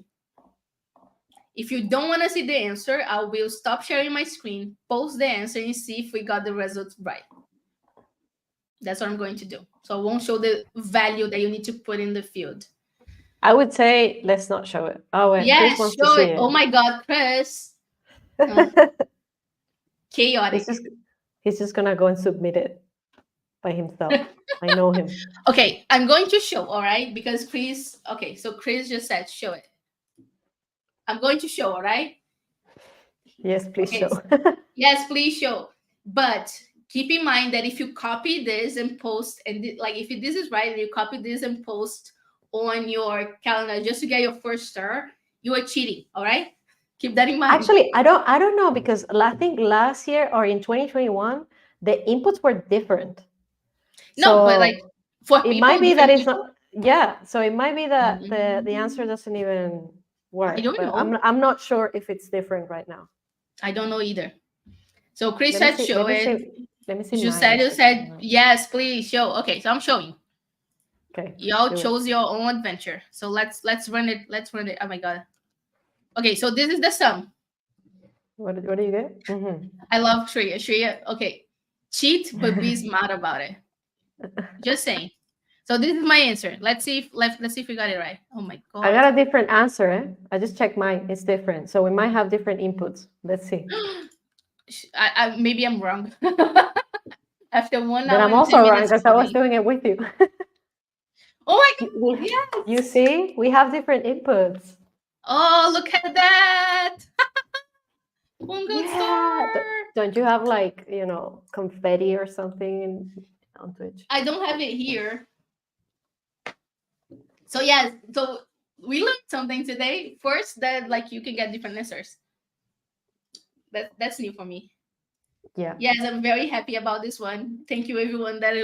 S1: If you don't want to see the answer, I will stop sharing my screen, post the answer, and see if we got the results right. That's what I'm going to do. So I won't show the value that you need to put in the field.
S2: I would say let's not show it. Oh wait, Chris
S1: Yes,
S2: wants to
S1: show
S2: see
S1: it. Oh
S2: it.
S1: my God, Chris. Uh,
S2: he's
S1: chaotic.
S2: just he's just gonna go and submit it by himself. I know him.
S1: Okay, I'm going to show, all right? Because Chris, okay, so Chris just said show it. I'm going to show, all right?
S2: Yes, please
S1: Okay,
S2: show.
S1: yes, please show. But keep in mind that if you copy this and post, and like if this is right, and you copy this and post on your calendar just to get your first star, you are cheating, all right? Keep that in mind.
S2: Actually, I don't know because I think last year or in 2021 the inputs were different.
S1: No, but like
S2: So
S1: for
S2: it
S1: people,
S2: might be that
S1: different
S2: it's
S1: people.
S2: not, yeah, so it might be that the answer
S1: Mm,
S2: doesn't even
S1: I
S2: work,
S1: don't
S2: but I'm
S1: know.
S2: I'm not sure if it's different right now.
S1: I don't know either. So Chris
S2: Let me
S1: said
S2: see.
S1: show
S2: Let me
S1: it.
S2: see. Let me see my
S1: Juscelio
S2: answer.
S1: said yes, please show. Okay, so I'm showing.
S2: Okay,
S1: Y'all
S2: do it.
S1: chose your own adventure. So let's run it. Let's run it. Oh my god. Okay, so this is the sum.
S2: What do you get?
S1: I love Shreya. Shreya, okay. Cheat, but be smart about it. Just saying. So this is my answer. Let's see if we got it right. Oh my
S2: I
S1: god.
S2: got a different answer. I just checked mine. It's different, so we might have different inputs. Let's see.
S1: I maybe I'm wrong. After one
S2: Then
S1: hour
S2: I'm
S1: and ten
S2: also wrong
S1: minutes
S2: because I was
S1: coding.
S2: doing it with you.
S1: Oh my
S2: You-
S1: god,
S2: you
S1: yes.
S2: see, we have different inputs.
S1: Oh, look at that. One gold
S2: Yeah.
S1: star.
S2: Don't you have like confetti or something on Twitch?
S1: I don't have it here. So yes, so we learned something today. First, that like you can get different answers. That's new for me.
S2: Yeah.
S1: Yes, I'm very happy about this one. Thank you everyone that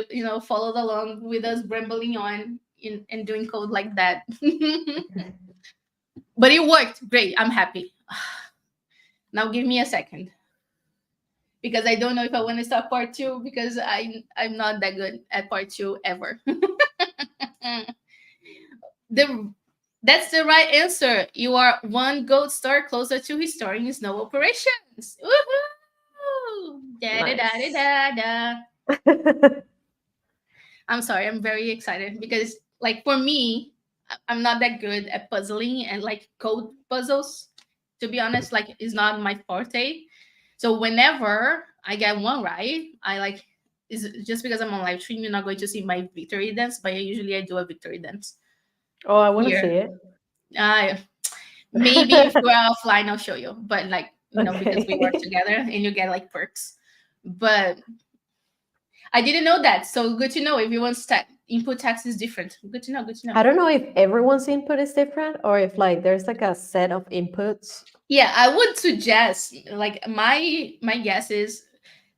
S1: followed along with us rambling on in and doing code like that. But it worked. Great. I'm happy. Now give me a second. Because I don't know if I want to start part two because I'm not that good at part two ever. the That's the right answer. You are one gold star closer to restoring snow operations. Woohoo! Da da da
S2: Nice.
S1: da da. I'm sorry, I'm very excited because, like, for me, I'm not that good at puzzling and like code puzzles. To be honest, like, it's not my forte. So whenever I get one right, I like is just because I'm on live stream, you're not going to see my victory dance, but usually I do a victory dance
S2: Oh, I want to
S1: here.
S2: see it.
S1: Uh, Maybe if we're offline, I'll show you. But like, because we work
S2: Okay.
S1: together and you get like perks. But I didn't know that. So good to know. Everyone's input tax is different. Good to know. Good to know.
S2: I don't know if everyone's input is different or if like there's like a set of inputs.
S1: Yeah, I would suggest like my guess is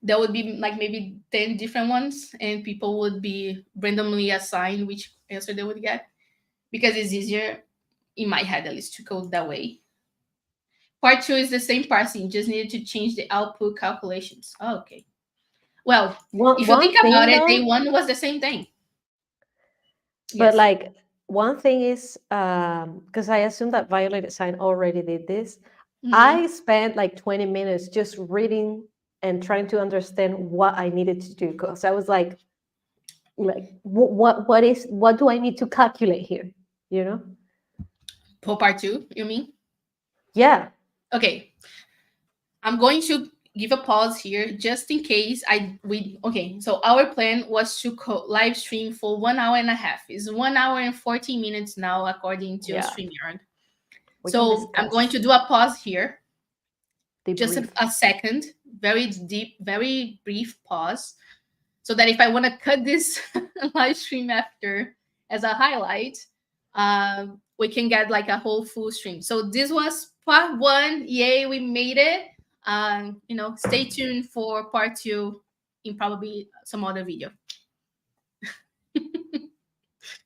S1: there would be like maybe 10 different ones and people would be randomly assigned which answer they would get because it's easier in my head at least to code that way. Part two is the same parsing, just needed to change the output calculations. Oh, okay. Well,
S2: One
S1: if you
S2: one
S1: think about
S2: thing
S1: it, day
S2: though,
S1: one was the same thing.
S2: but
S1: Yes.
S2: like one thing is because I assume that Violet Design already did this.
S1: Hmm.
S2: I spent like 20 minutes just reading and trying to understand what I needed to do because I was like what do I need to calculate here? You know?
S1: For part two, you mean?
S2: Yeah.
S1: Okay. I'm going to give a pause here just in case okay. So our plan was to live stream for 1 hour and a half. It's 1 hour and 40 minutes now according to
S2: Yeah.
S1: StreamYard.
S2: We can
S1: So I'm going
S2: discuss
S1: to do a pause here, just
S2: debrief.
S1: a second, very deep, very brief pause, so that if I want to cut this live stream after as a highlight, we can get like a whole full stream. So this was part one. Yay, we made it. Stay tuned for part two in probably some other video.